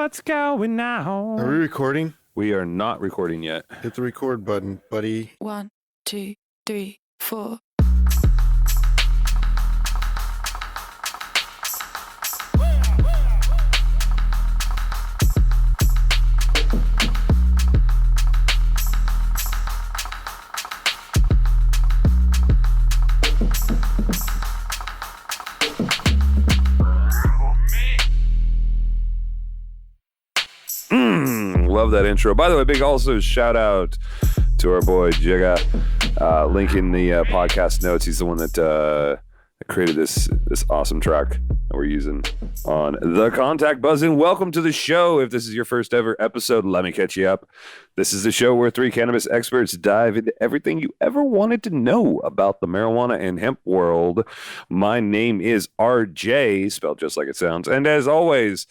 What's going on? Are we recording? We are not recording yet. Hit the record button, buddy. 1, 2, 3, 4. Love that intro. By the way, big also shout out to our boy Jigga. Link in the podcast notes. He's the one that created this awesome track that we're using on the Contact Buzzin'. Welcome to the show. If this is your first ever episode, let me catch you up. This is the show where three cannabis experts dive into everything you ever wanted to know about the marijuana and hemp world. My name is RJ, spelled just like it sounds. And as always,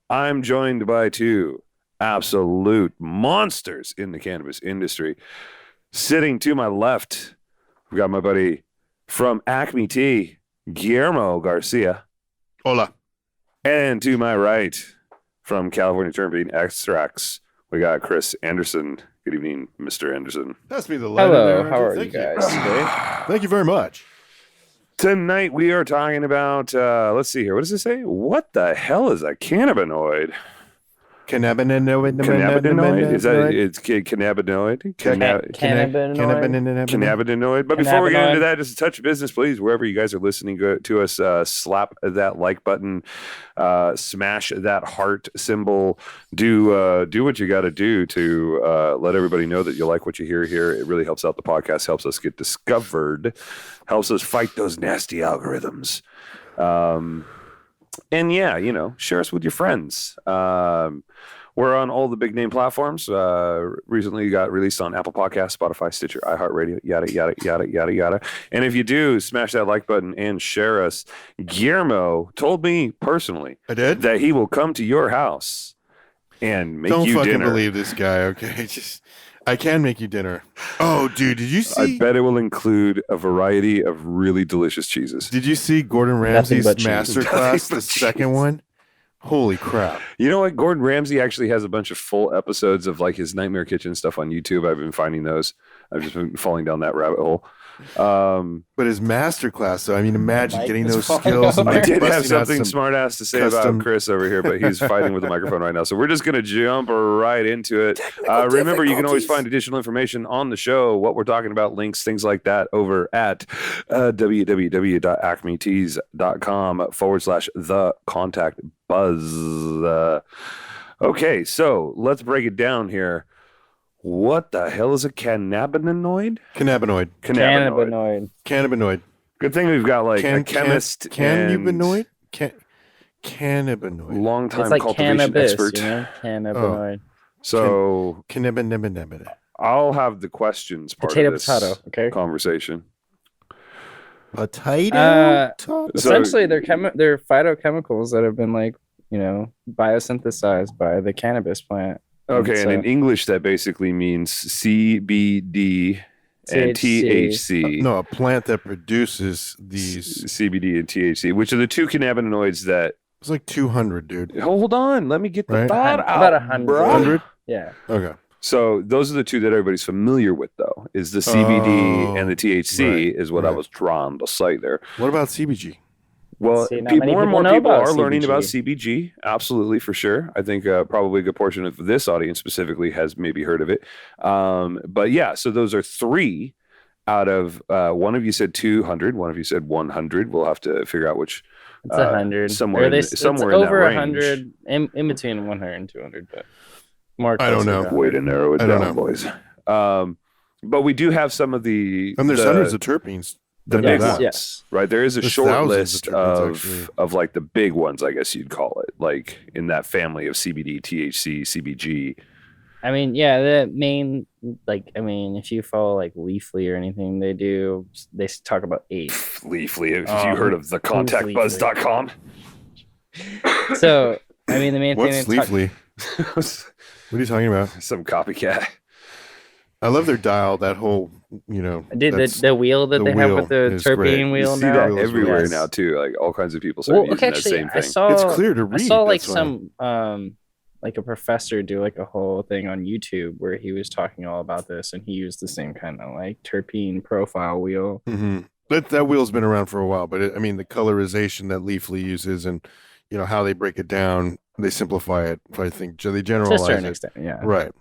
I'm joined by two absolute monsters in the cannabis industry. Sitting to my left, we've got my buddy from Acme Tea, Guillermo Garcia. Hola. And to my right, from California Terpene Extracts, we got Chris Anderson. Good evening, Mr. Anderson. Pass me the letter. Hello, there. how are Thank you guys today? Thank you very much. Tonight we are talking about, let's see here. What does it say? What the hell is a cannabinoid? Cannabinoid. Is that it's cannabinoid? Cannabinoid. Cannabinoid. But before we get into that, just a touch of business, please. Wherever you guys are listening go to us, slap that like button, smash that heart symbol. Do what you got to do to let everybody know that you like what you hear here. It really helps out the podcast, helps us get discovered, helps us fight those nasty algorithms. And yeah, share us with your friends. We're on all the big name platforms. Recently got released on Apple Podcasts, Spotify, Stitcher, iHeartRadio, yada, yada, yada, yada, yada. And if you do, smash that like button and share us. Guillermo told me personally that he will come to your house and make you dinner. Don't fucking believe this guy, okay? I can make you dinner. Oh, dude, did you see? I bet it will include a variety of really delicious cheeses. Did you see Gordon Ramsay's masterclass, the second one? Holy crap. You know what? Gordon Ramsay actually has a bunch of full episodes of like his Nightmare Kitchen stuff on YouTube. I've been finding those. I've just been falling down that rabbit hole. But his masterclass, though, I mean, imagine getting those skills. And I did have something smart ass to say custom... about Chris over here, but he's fighting with the microphone right now. So we're just going to jump right into it. Remember, you can always find additional information on the show, what we're talking about, links, things like that over at www.acmeteas.com/the contact buzz. Okay, so let's break it down here. What the hell is a cannabinoid? Cannabinoid. Good thing we've got like a chemist. Cannabinoid? Cannabinoid. Long-time like cultivation cannabis, expert. Cannabinoid. So Cannabinoid. I'll have the questions part of this conversation. Potato? Essentially, they're phytochemicals that have been biosynthesized by the cannabis plant. Okay, and in English, that basically means CBD and THC. No, a plant that produces these CBD and THC, which are the two cannabinoids that... It's like 200, dude. Hold on, let me get the thought out. About 100. 100? Yeah. Okay. So those are the two that everybody's familiar with, though, is the CBD and the THC is what I was trying to say there. What about CBG? Well, more and more people are learning about CBG. Absolutely, for sure. I think probably a good portion of this audience specifically has maybe heard of it. But yeah, so those are three out of one of you said 200, one of you said 100. We'll have to figure out which. It's 100. Somewhere in over that 100, in between 100 and 200, but more. I don't know. Way to narrow it down, boys. But we do have some of the. And there's hundreds of terpenes. The big ones, right? There is a short list of like the big ones, I guess you'd call it, like in that family of CBD, THC, CBG. I mean, yeah, the main, if you follow like Leafly or anything, they talk about 8. Leafly, have you heard of the contactbuzz.com? So, I mean, the main thing. What's Leafly? What are you talking about? Some copycat. I love their dial, that whole, the wheel that they have with the terpene wheel. You see that everywhere now too. Like all kinds of people start using that same thing. It's clear to read. I saw like some like a professor do like a whole thing on YouTube where he was talking all about this, and he used the same kind of like terpene profile wheel. Mm-hmm. That wheel's been around for a while, but I mean the colorization that Leafly uses, and how they break it down, they simplify it. I think they To a generalize certain it. extent, yeah. Right.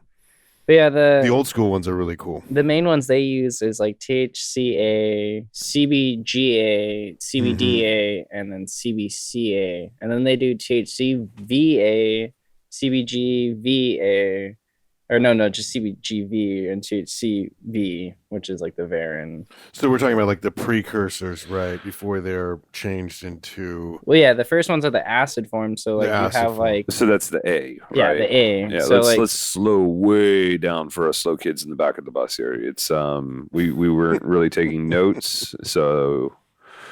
But yeah, The old school ones are really cool. the main ones they use is like THCA, CBGA, CBDA, and then CBCA. And then they do THCVA, CBGVA, or no, just CBGV and THCV, which is like the Varin. So we're talking about like the precursors, right? Before they're changed into. Well, yeah, the first ones are the acid form. So like you have form. like So that's the A, right? yeah, the A. Yeah, so let's slow way down for us slow kids in the back of the bus here. It's we weren't really taking notes, so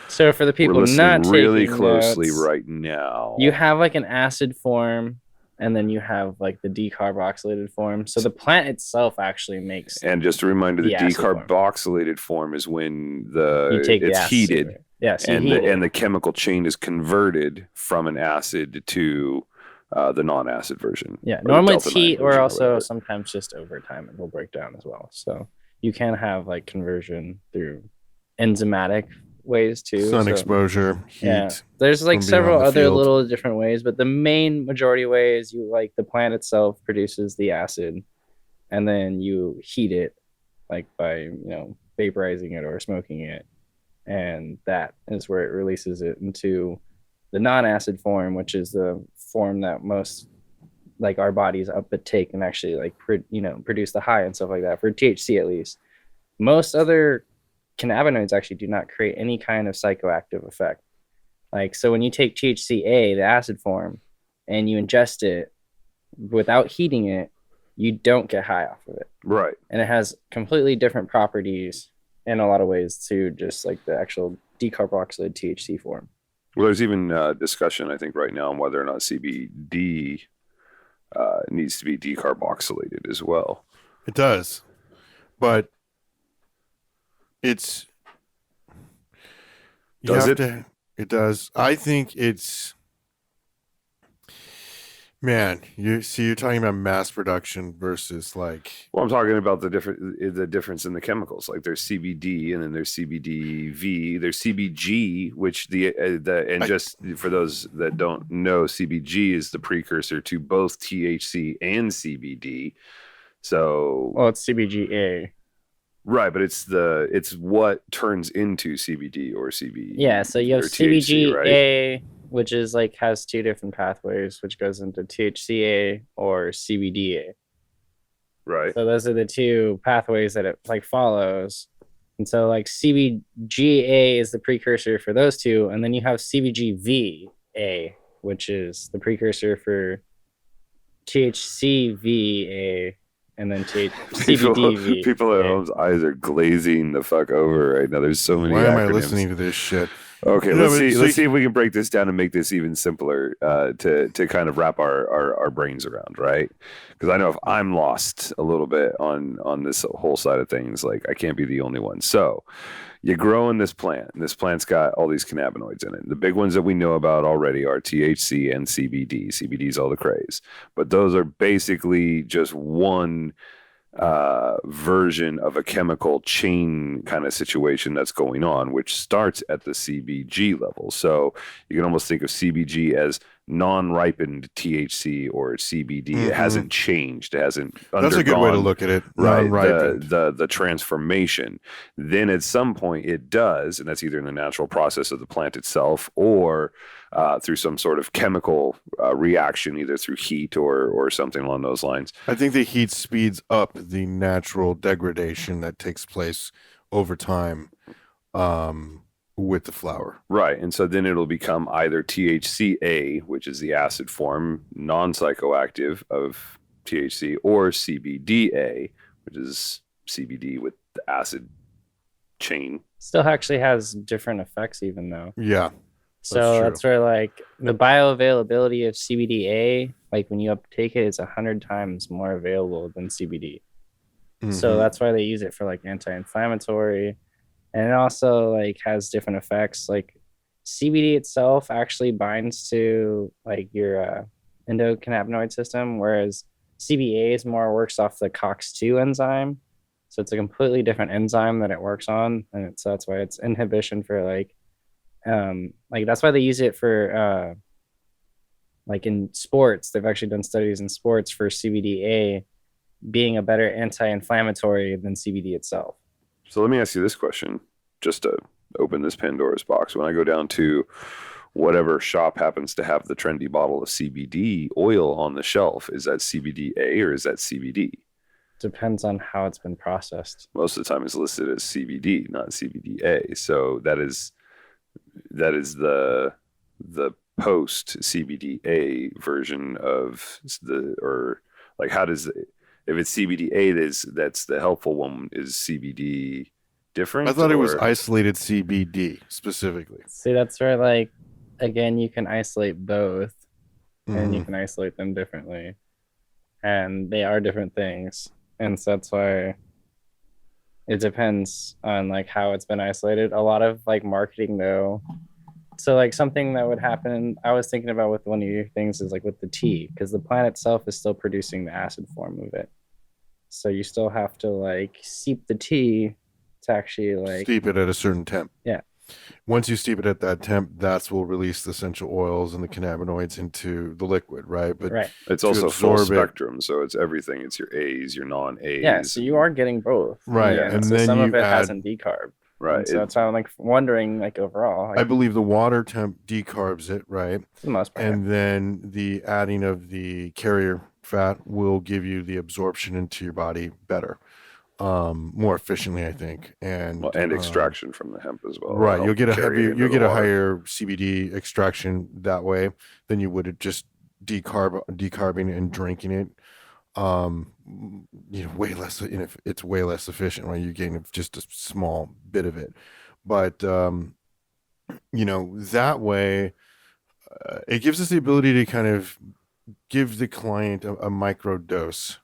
for the people we're not listening really taking closely notes, right now. you have like an acid form, and then you have like the decarboxylated form. So the plant itself actually makes. And just a reminder, the acid form. decarboxylated form is when You take the it's acid heated, away. Yeah, so and the chemical chain is converted from an acid to the non-acid version. Yeah, or the normally it's delta 9 heat, or version also whatever. sometimes just over time it will break down as well. So you can have like conversion through enzymatic ways too. Sun so, exposure, heat. Yeah, there's like from being several on the other field. little different ways, but the main majority way is you like the plant itself produces the acid, and then you heat it like by vaporizing it or smoking it, and that is where it releases it into the non-acid form, which is the form that most like our bodies uptake and actually like produce the high and stuff like that, for THC at least. Most other cannabinoids actually do not create any kind of psychoactive effect. Like, so when you take THCA, the acid form, and you ingest it without heating it, you don't get high off of it. Right. And it has completely different properties in a lot of ways to just like the actual decarboxylated THC form. Well, there's even discussion, I think, right now on whether or not CBD needs to be decarboxylated as well. It does, but it's. Does it? It does. I think it's. Man, you're talking about mass production versus like. Well, I'm talking about the difference in the chemicals. Like there's CBD, and then there's CBDV, there's CBG, which just for those that don't know, CBG is the precursor to both THC and CBD. So, well, it's CBGA. Right, but it's what turns into CBD or CBD. Yeah, so you have THC, CBGA, right? which is like has two different pathways, which goes into THCA or CBDA. Right. So those are the two pathways that it like follows. And so like CBGA is the precursor for those two, and then you have CBGVA, which is the precursor for THCVA, and then CBDV. People at home's eyes are glazing the fuck over right now. There's so many. Why am I acronyms. listening to this shit? Okay, let's see if we can break this down and make this even simpler to kind of wrap our brains around, right? Because I know if I'm lost a little bit on this whole side of things, like I can't be the only one. So you're growing this plant, and this plant's got all these cannabinoids in it. The big ones that we know about already are THC and CBD. CBD is all the craze, but those are basically just one version of a chemical chain kind of situation that's going on, which starts at the CBG level. So you can almost think of CBG as non-ripened THC or CBD. Mm-hmm. It hasn't changed. It hasn't undergone. That's a good way to look at it. Right. The transformation. Then at some point it does, and that's either in the natural process of the plant itself or through some sort of chemical reaction, either through heat or something along those lines. I think the heat speeds up the natural degradation that takes place over time with the flower. Right. And so then it'll become either THCA, which is the acid form, non-psychoactive of THC, or CBDA, which is CBD with the acid chain. Still actually has different effects even though. Yeah. So that's where like the bioavailability of CBDA, like when you uptake it, is 100 times more available than CBD. Mm-hmm. So that's why they use it for like anti-inflammatory, and it also like has different effects. Like CBD itself actually binds to like your endocannabinoid system, whereas CBA is more works off the COX-2 enzyme. So it's a completely different enzyme that it works on, and so that's why it's inhibition for like that's why they use it for like in sports. They've actually done studies in sports for CBDA being a better anti-inflammatory than CBD itself. So let me ask you this question, just to open this Pandora's box. When I go down to whatever shop happens to have the trendy bottle of CBD oil on the shelf, is that CBDA or is that CBD? Depends on how it's been processed. Most of the time it's listed as CBD, not CBDA. So that is the post CBDA version of or like, how does it, if it's CBDA, that's the helpful one, is CBD different? I thought it was isolated CBD specifically. See, that's where like, again, you can isolate both and you can isolate them differently, and they are different things. And so that's why it depends on like how it's been isolated. A lot of like marketing though. So like something that would happen, I was thinking about with one of your things is like with the tea, because the plant itself is still producing the acid form of it. So you still have to like steep the tea to actually like steep it at a certain temp. Yeah. Once you steep it at that temp, that's will release the essential oils and the cannabinoids into the liquid, right? But right. It's also full spectrum, so it's everything. It's your A's, your non-A's. Yeah, so you are getting both. Right. Yeah. And so then some of it add, hasn't decarbed. Right. And so that's why I'm like wondering, like overall. Like, I believe the water temp decarbs it, right? For the most part. And then the adding of the carrier fat will give you the absorption into your body better, more efficiently, I think. And extraction from the hemp as well. Right. You'll get a higher CBD extraction that way than you would just decarbing and drinking it. Way less, it's way less efficient, right? You're getting just a small bit of it, but that way it gives us the ability to kind of give the client a micro dose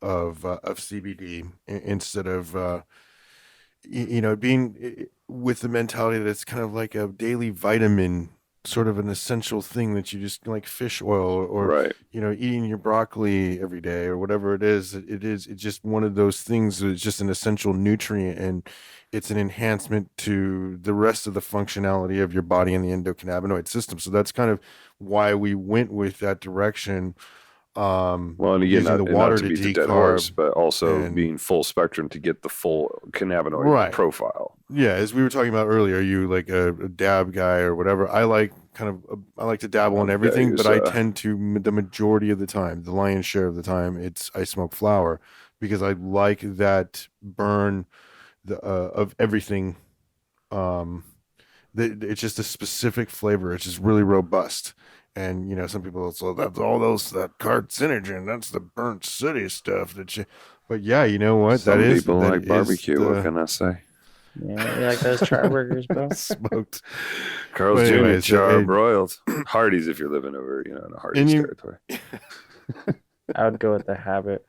of CBD instead of being with the mentality that it's kind of like a daily vitamin, sort of an essential thing that you just like fish oil or right. Eating your broccoli every day or whatever it is. It's just one of those things. It's just an essential nutrient, and it's an enhancement to the rest of the functionality of your body and the endocannabinoid system. So that's kind of why we went with that direction. And again, using the water not to beat the dead horse, but also being full spectrum to get the full cannabinoid profile. Yeah, as we were talking about earlier, you like a dab guy or whatever. I like to dabble in everything, but I tend to, the majority of the time, the lion's share of the time, I smoke flower because I like that burn of everything. It's just a specific flavor. It's just really robust. And some people will say that's all that carcinogen, that's the burnt city stuff but yeah, you know what? Some people like barbecue. What can I say? Yeah, you like those char burgers, bro? Smoked. Carl's Jr. char broiled. Hardee's if you're living over, in a Hardee's territory. I would go with the Habit.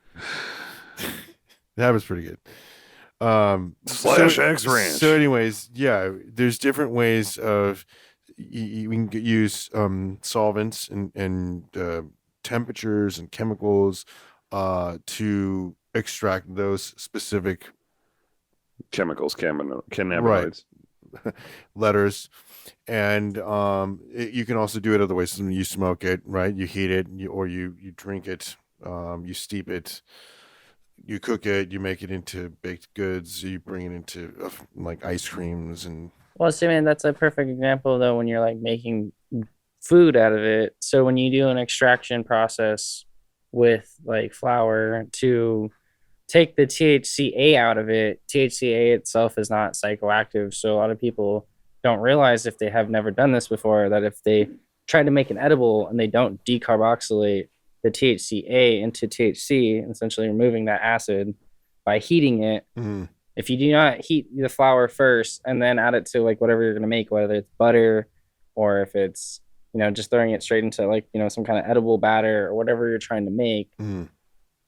The Habit's pretty good. Slash X Ranch. So anyways, yeah, there's different ways of we can use solvents and temperatures and chemicals to extract those specific chemicals, cannabinoids, right. Letters, and you can also do it other ways. You smoke it, right? You heat it, or you drink it, you steep it, you cook it, you make it into baked goods, you bring it into like ice creams and. Well, so man, that's a perfect example though when you're like making food out of it. So when you do an extraction process with like flour to take the THCA out of it, THCA itself is not psychoactive. So a lot of people don't realize, if they have never done this before, that if they try to make an edible and they don't decarboxylate the THCA into THC, essentially removing that acid by heating it. If you do not heat the flour first and then add it to like whatever you're going to make, whether it's butter or if it's, just throwing it straight into like, some kind of edible batter or whatever you're trying to make.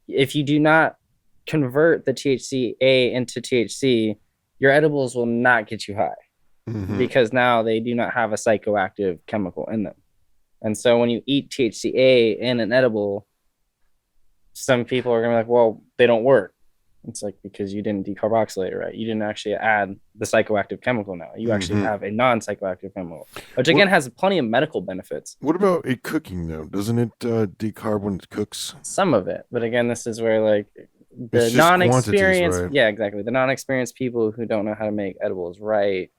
If you do not convert the THCA into THC, your edibles will not get you high because now they do not have a psychoactive chemical in them. And so when you eat THCA in an edible, some people are gonna be like, well, they don't work. It's like, because you didn't decarboxylate it right. You didn't actually add the psychoactive chemical now. You actually have a non-psychoactive chemical, which again has plenty of medical benefits. What about it cooking though? Doesn't it decarb when it cooks? Some of it. But again, this is where like the It's just non-experienced, quantities, right? yeah, exactly. The non-experienced people who don't know how to make edibles right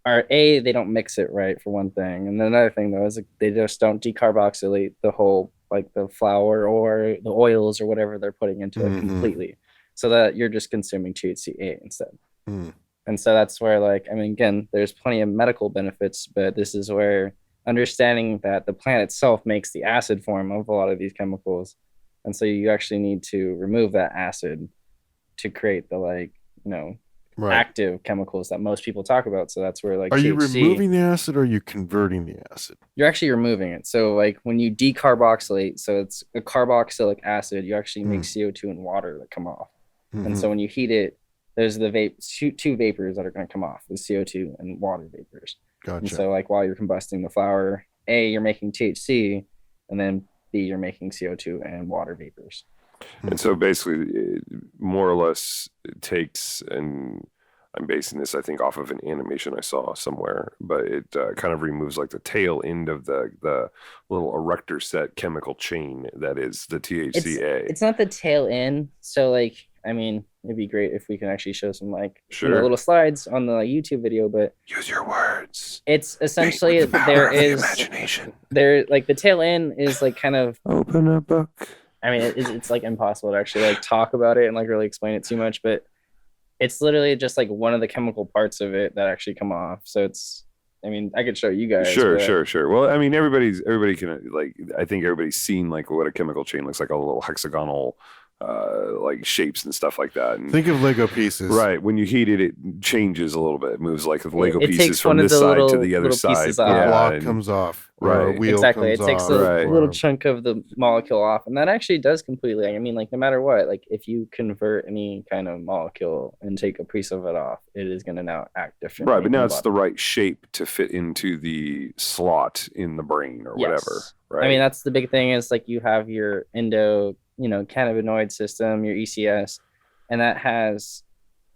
are they don't mix it right for one thing. And another thing though is like, they just don't decarboxylate the whole, like the flour or the oils or whatever they're putting into it completely. So that you're just consuming THCA instead. And so that's where, like, I mean, again, there's plenty of medical benefits, but this is where understanding that the plant itself makes the acid form of a lot of these chemicals. And so you actually need to remove that acid to create the, like, you know, active chemicals that most people talk about. So that's where, like, are THC, you removing the acid or are you converting the acid? You're actually removing it. So like when you decarboxylate, so it's a carboxylic acid, you actually make CO2 and water that come off. And so when you heat it, there's the two vapors that are going to come off, the CO2 and water vapors. Gotcha. And so like while you're combusting the flower, A, you're making THC, and then B, you're making CO2 and water vapors. And so basically, it more or less it takes, and I'm basing this, I think, off of an animation I saw somewhere, but it kind of removes like the tail end of the little erector set chemical chain that is the THCA. It's not the tail end. So like, I mean, it'd be great if we can actually show some like little slides on the YouTube video, but use your words. It's essentially there is imagination. There, like the tail end is like kind of open a book. I mean, it's like impossible to actually like talk about it and like really explain it too much, but it's literally just like one of the chemical parts of it that actually come off. So it's, I mean, I could show you guys. Sure. Well, I mean, everybody can, like, I think everybody's seen like what a chemical chain looks like, all the little hexagonal like shapes and stuff like that. And think of Lego pieces. Right. When you heat it, it changes a little bit. It moves like the Lego it pieces from this side to the other side. Yeah, a block comes off. Right. A wheel exactly. comes It takes off, a little chunk of the molecule off. And that actually does completely, I mean, like no matter what, like if you convert any kind of molecule and take a piece of it off, it is going to now act differently. Right. But now it's the right shape to fit into the slot in the brain or whatever. Right. I mean, that's the big thing is like you have your cannabinoid system, your ECS, and that has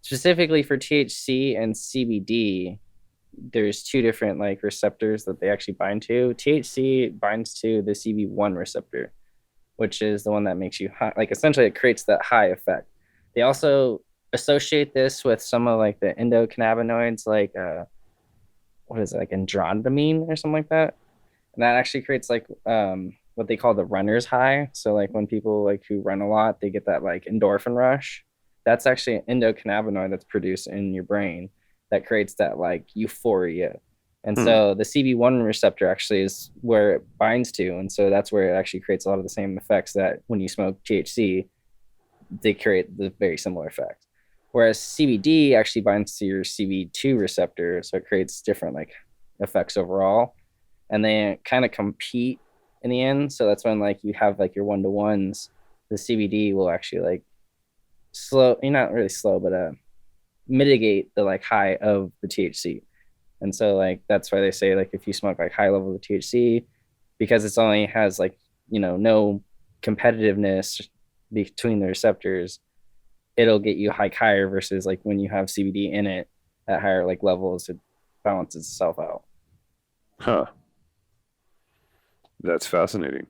specifically for THC and CBD, there's two different like receptors that they actually bind to. THC binds to the CB1 receptor, which is the one that makes you high. Like essentially it creates that high effect. They also associate this with some of like the endocannabinoids, like what is it, like androdanamine or something like that. And that actually creates like what they call the runner's high. So like when people like who run a lot, they get that like endorphin rush. That's actually an endocannabinoid that's produced in your brain that creates that like euphoria. And so the CB1 receptor actually is where it binds to. And so that's where it actually creates a lot of the same effects that when you smoke THC, they create the very similar effects. Whereas CBD actually binds to your CB2 receptor. So it creates different like effects overall. And they kind of compete in the end. So that's when like you have like your 1-to-1s, the CBD will actually like not really slow, but mitigate the like high of the THC. And so like that's why they say like if you smoke like high level of THC, because it's only has like no competitiveness between the receptors, it'll get you higher versus like when you have CBD in it at higher like levels, it balances itself out. Huh. That's fascinating.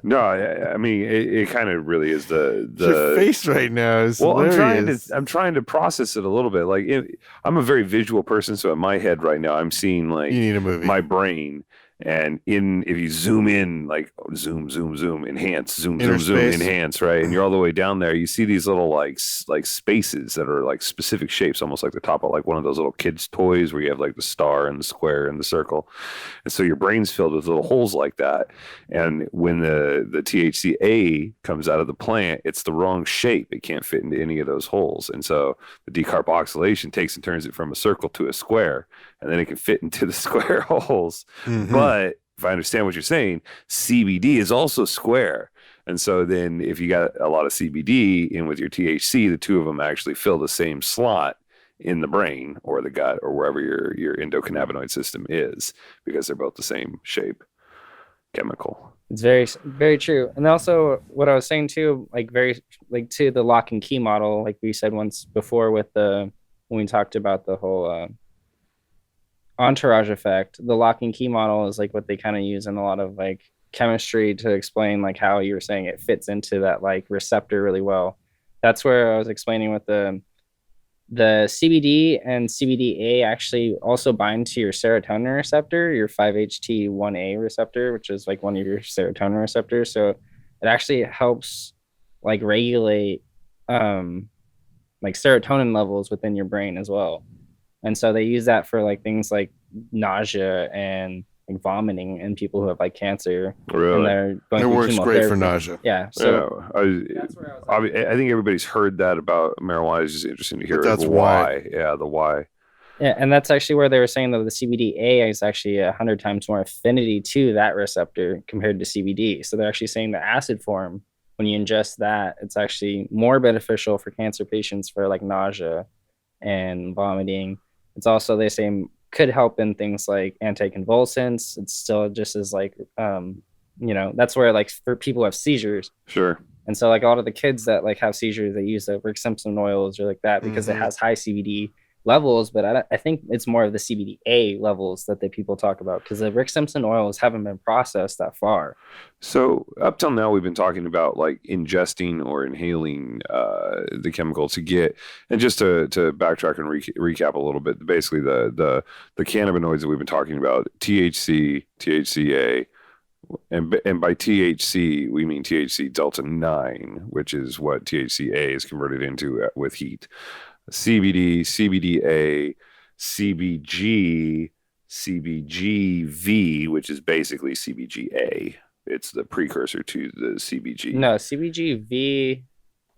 No, I mean it kind of really is the your face right now is hilarious. I'm trying to process it a little bit. Like I'm a very visual person, so in my head right now I'm seeing like you need a movie. My brain, and if you zoom in, like zoom, enhance, zoom, enhance, right, and you're all the way down there, you see these little like spaces that are like specific shapes, almost like the top of like one of those little kids' toys where you have like the star and the square and the circle, and so your brain's filled with little holes like that. And when the THCA comes out of the plant, it's the wrong shape; it can't fit into any of those holes, and so the decarboxylation takes and turns it from a circle to a square, and then it can fit into the square holes. But if I understand what you're saying, CBD is also square. And so then if you got a lot of CBD in with your THC, the two of them actually fill the same slot in the brain or the gut or wherever your endocannabinoid system is, because they're both the same shape chemical. It's very, very true. And also what I was saying too, like to the lock and key model, like we said once before when we talked about the whole entourage effect, the lock and key model is like what they kind of use in a lot of like chemistry to explain like how you were saying it fits into that like receptor really well. That's where I was explaining with the CBD and CBDA actually also bind to your serotonin receptor, your 5-HT1A receptor, which is like one of your serotonin receptors. So it actually helps like regulate like serotonin levels within your brain as well. And so they use that for like things like nausea and like vomiting in people who have like cancer. Really? And they're going It through works great for chemotherapy. nausea. Yeah. So that's where I was I think everybody's heard that about marijuana. It's just interesting to hear. But that's why. Yeah, the why. Yeah, and that's actually where they were saying that the CBDA is actually 100 times more affinity to that receptor compared to CBD. So they're actually saying the acid form, when you ingest that, it's actually more beneficial for cancer patients for like nausea and vomiting. It's also, they say, could help in things like anticonvulsants. It's still just as like, that's where like for people who have seizures. Sure. And so like a lot of the kids that like have seizures, they use the Rick Simpson oils or like that because it has high CBD levels, but I think it's more of the CBDA levels that the people talk about, because the Rick Simpson oils haven't been processed that far. So up till now, we've been talking about like ingesting or inhaling the chemical to get, and just to backtrack and recap a little bit, basically the cannabinoids that we've been talking about, THC, THCA, and by THC we mean THC delta 9, which is what THCA is converted into with heat. CBD, CBDA, CBG, CBGV, which is basically CBGA. It's the precursor to the CBG. No, CBGV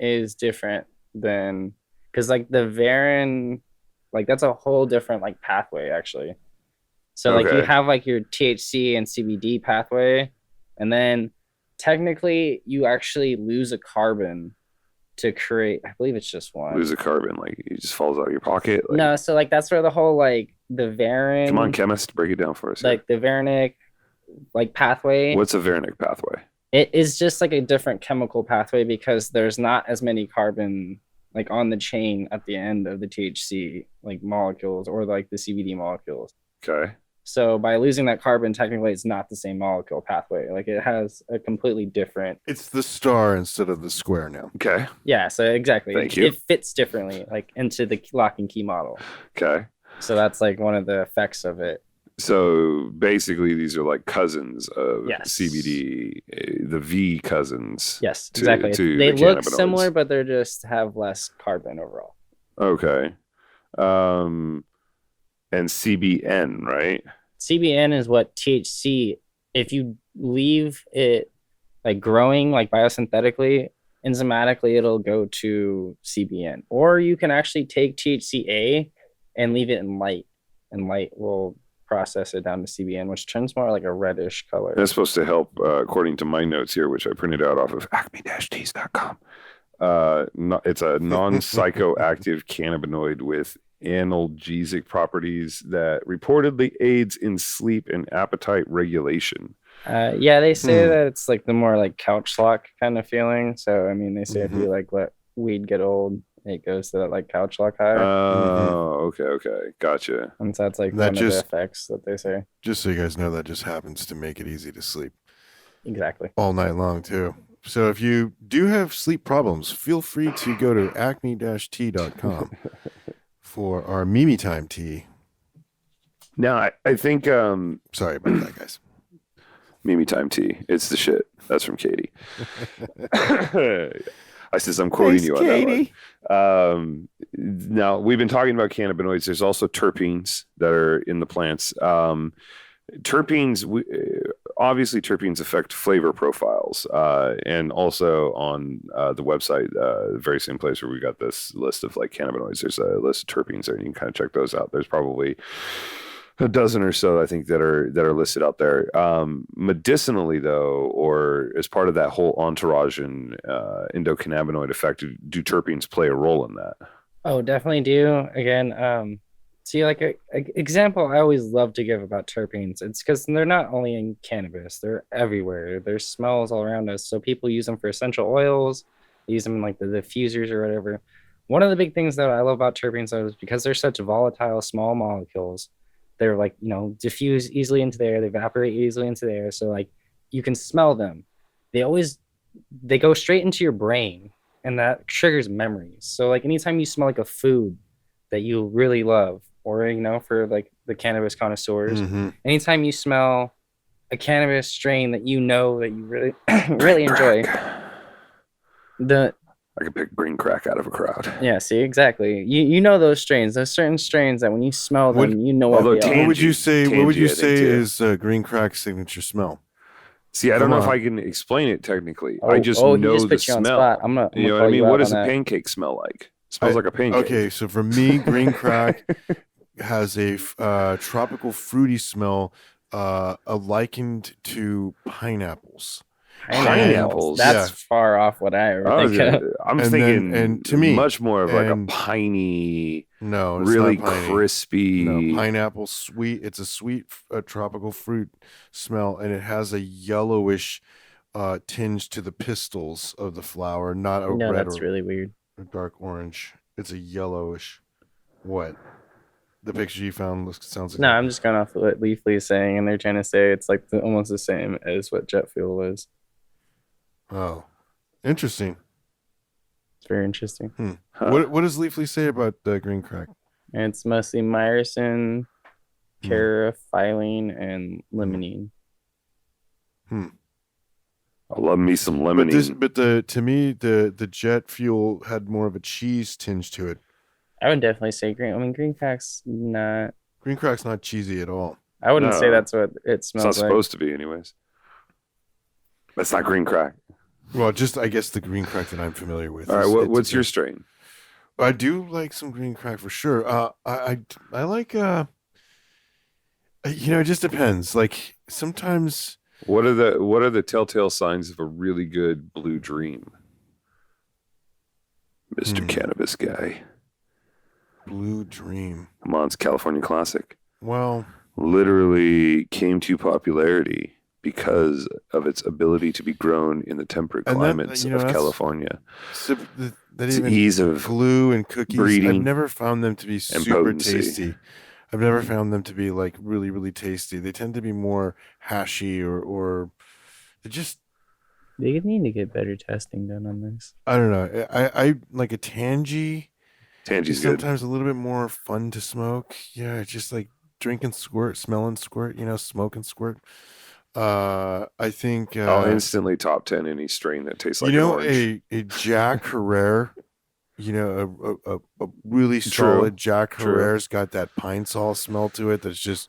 is different than, because like the Varin, like that's a whole different like pathway actually. So like you have like your THC and CBD pathway, and then technically you actually lose a carbon to create, I believe it's just one. Lose a carbon, like it just falls out of your pocket. Like, no, so like that's where the whole like the Varin. Come on, chemist, break it down for us. Like the Varinic like pathway. What's a Varinic pathway? It is just like a different chemical pathway because there's not as many carbon like on the chain at the end of the THC like molecules or like the CBD molecules. Okay. So by losing that carbon, technically it's not the same molecule pathway. Like it has a completely different. It's the star instead of the square now. Okay. Yeah. So exactly. Thank you. It fits differently, like into the lock and key model. Okay. So that's like one of the effects of it. So basically, these are like cousins of CBD, the V cousins. Yes, exactly. They look similar, but they're just have less carbon overall. Okay. And CBN, right? CBN is what THC, if you leave it like growing like biosynthetically, enzymatically, it'll go to CBN. Or you can actually take THCA and leave it in light, and light will process it down to CBN, which turns more like a reddish color. That's supposed to help, according to my notes here, which I printed out off of acme-teas.com. It's a non-psychoactive cannabinoid with analgesic properties that reportedly aids in sleep and appetite regulation. Yeah, they say that it's like the more like couch lock kind of feeling. So I mean, they say if you like let weed get old, it goes to that like couch lock high. Oh, okay, gotcha. And so that's like one of the effects that they say. Just so you guys know, that just happens to make it easy to sleep. Exactly. All night long too. So if you do have sleep problems, feel free to go to acme-tea.com for our Mimi Time tea. Now, I think... sorry about that, guys. Mimi Time tea. It's the shit. That's from Katie. I said I'm quoting you on Katie. That one. Now, we've been talking about cannabinoids. There's also terpenes that are in the plants. Terpenes, obviously terpenes affect flavor profiles, and also on the website, the very same place where we got this list of like cannabinoids, there's a list of terpenes there, and you can kind of check those out. There's probably a dozen or so, I think, that are listed out there. Medicinally, though, or as part of that whole entourage and endocannabinoid effect, do terpenes play a role in that? Oh, definitely do. Again, see, like a example I always love to give about terpenes. It's because they're not only in cannabis; they're everywhere. There's smells all around us. So people use them for essential oils, they use them in like the diffusers or whatever. One of the big things that I love about terpenes though is because they're such volatile, small molecules. They're like diffuse easily into the air. They evaporate easily into the air. So like you can smell them. They always they go straight into your brain and that triggers memories. So like anytime you smell like a food that you really love, or for like the cannabis connoisseurs, Mm-hmm. anytime you smell a cannabis strain that that you really really enjoy, the I could pick green crack out of a crowd. yeah, see exactly. You know those strains. There's certain strains that when you smell them, you know although what they What are. would you say? What would Tangy, you I think, say too. is green crack's signature smell? See, I don't Come know if on. I can explain it technically. Oh, I just he know just the put you on smell. spot. I'm gonna You know what call I mean? you What out does on a that. pancake smell like? It smells like a pancake. Okay, so for me, green crack has a tropical fruity smell, likened to pineapples. Pineapples? That's Yeah. far off what I ever think of. I'm And thinking then- and to me, much more of like a and- piney, No, it's really not piney. crispy. No, pineapple sweet. It's a sweet tropical fruit smell, and it has a yellowish tinge to the pistils of the flower, not a No, red that's or really weird. a dark orange. It's a yellowish. What? The picture you found sounds like. No, I'm just going off what Leafly is saying, and they're trying to say it's like almost the same as what jet fuel is. Oh, interesting. It's very interesting. Huh. What does Leafly say about green crack? And it's mostly myrcene, caraphyllene, and limonene. I love me some But lemonade. to me the jet fuel had more of a cheese tinge to it. I would definitely say green. I mean, green crack's not. Green crack's not cheesy at all. I wouldn't say No. that's what it It's not smells like. supposed to be, anyways. That's not green crack. Well, just I guess the green crack that I'm familiar with. All right, it's what's a your bit- strain? I do like some green crack for sure. I like it just depends. Like sometimes What are the telltale signs of a really good blue dream, Mr. Cannabis guy? Blue Dream. Come on, it's a California classic. Well, Literally came to popularity because of its ability to be grown in the temperate And that- climates of that's- California. that It's even ease of glue and cookies. I've breeding never found them to be super potency. tasty. I've never found them to be like really, really tasty. They tend to be more hashy or they just They need to get better testing done on this. I don't know. I like a tangy. Tangy's It's good. sometimes a little bit more fun to smoke. Yeah, it's just like drink and squirt, smell and squirt. Smoke and squirt. I think I'll instantly top 10 any strain that tastes like an orange. a Jack Herrera. A really True. solid Jack True. Herrera's got that pine sol smell to it that's just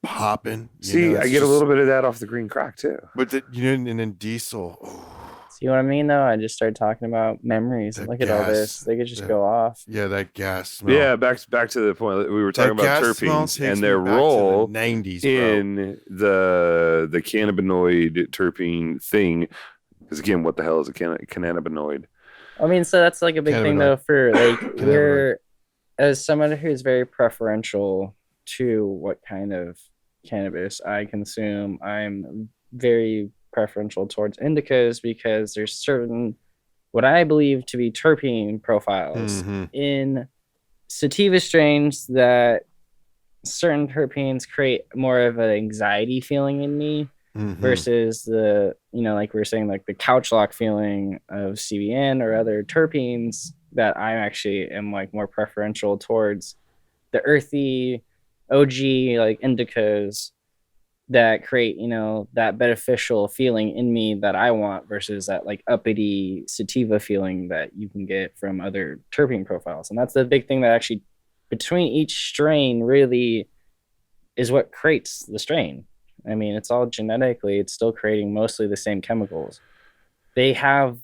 popping. See, I get a little bit of that off the green crack too. But and then Diesel. Oh, See what I mean, though? I just started talking about memories. That Look at all gas, this. They could just that- go off. yeah, that gas smell. Yeah, back to the point that we were talking That about gas smell terpenes takes and me their back to the role 90s, bro. in the cannabinoid terpene thing. Because again, what the hell is a cannabinoid? I mean, so that's like a big thing, though, for like Cannabinoid. we're as someone who's very preferential to what kind of cannabis I consume. I'm very preferential towards indicas because there's certain what I believe to be terpene profiles Mhm. in sativa strains that certain terpenes create more of an anxiety feeling in me Mhm. versus the like we were saying, like the couch lock feeling of CBN or other terpenes that I actually am like more preferential towards the earthy OG like indicas that create that beneficial feeling in me that I want versus that like uppity sativa feeling that you can get from other terpene profiles. And that's the big thing that actually between each strain really is what creates the strain. I mean, it's all genetically, it's still creating mostly the same chemicals. They have,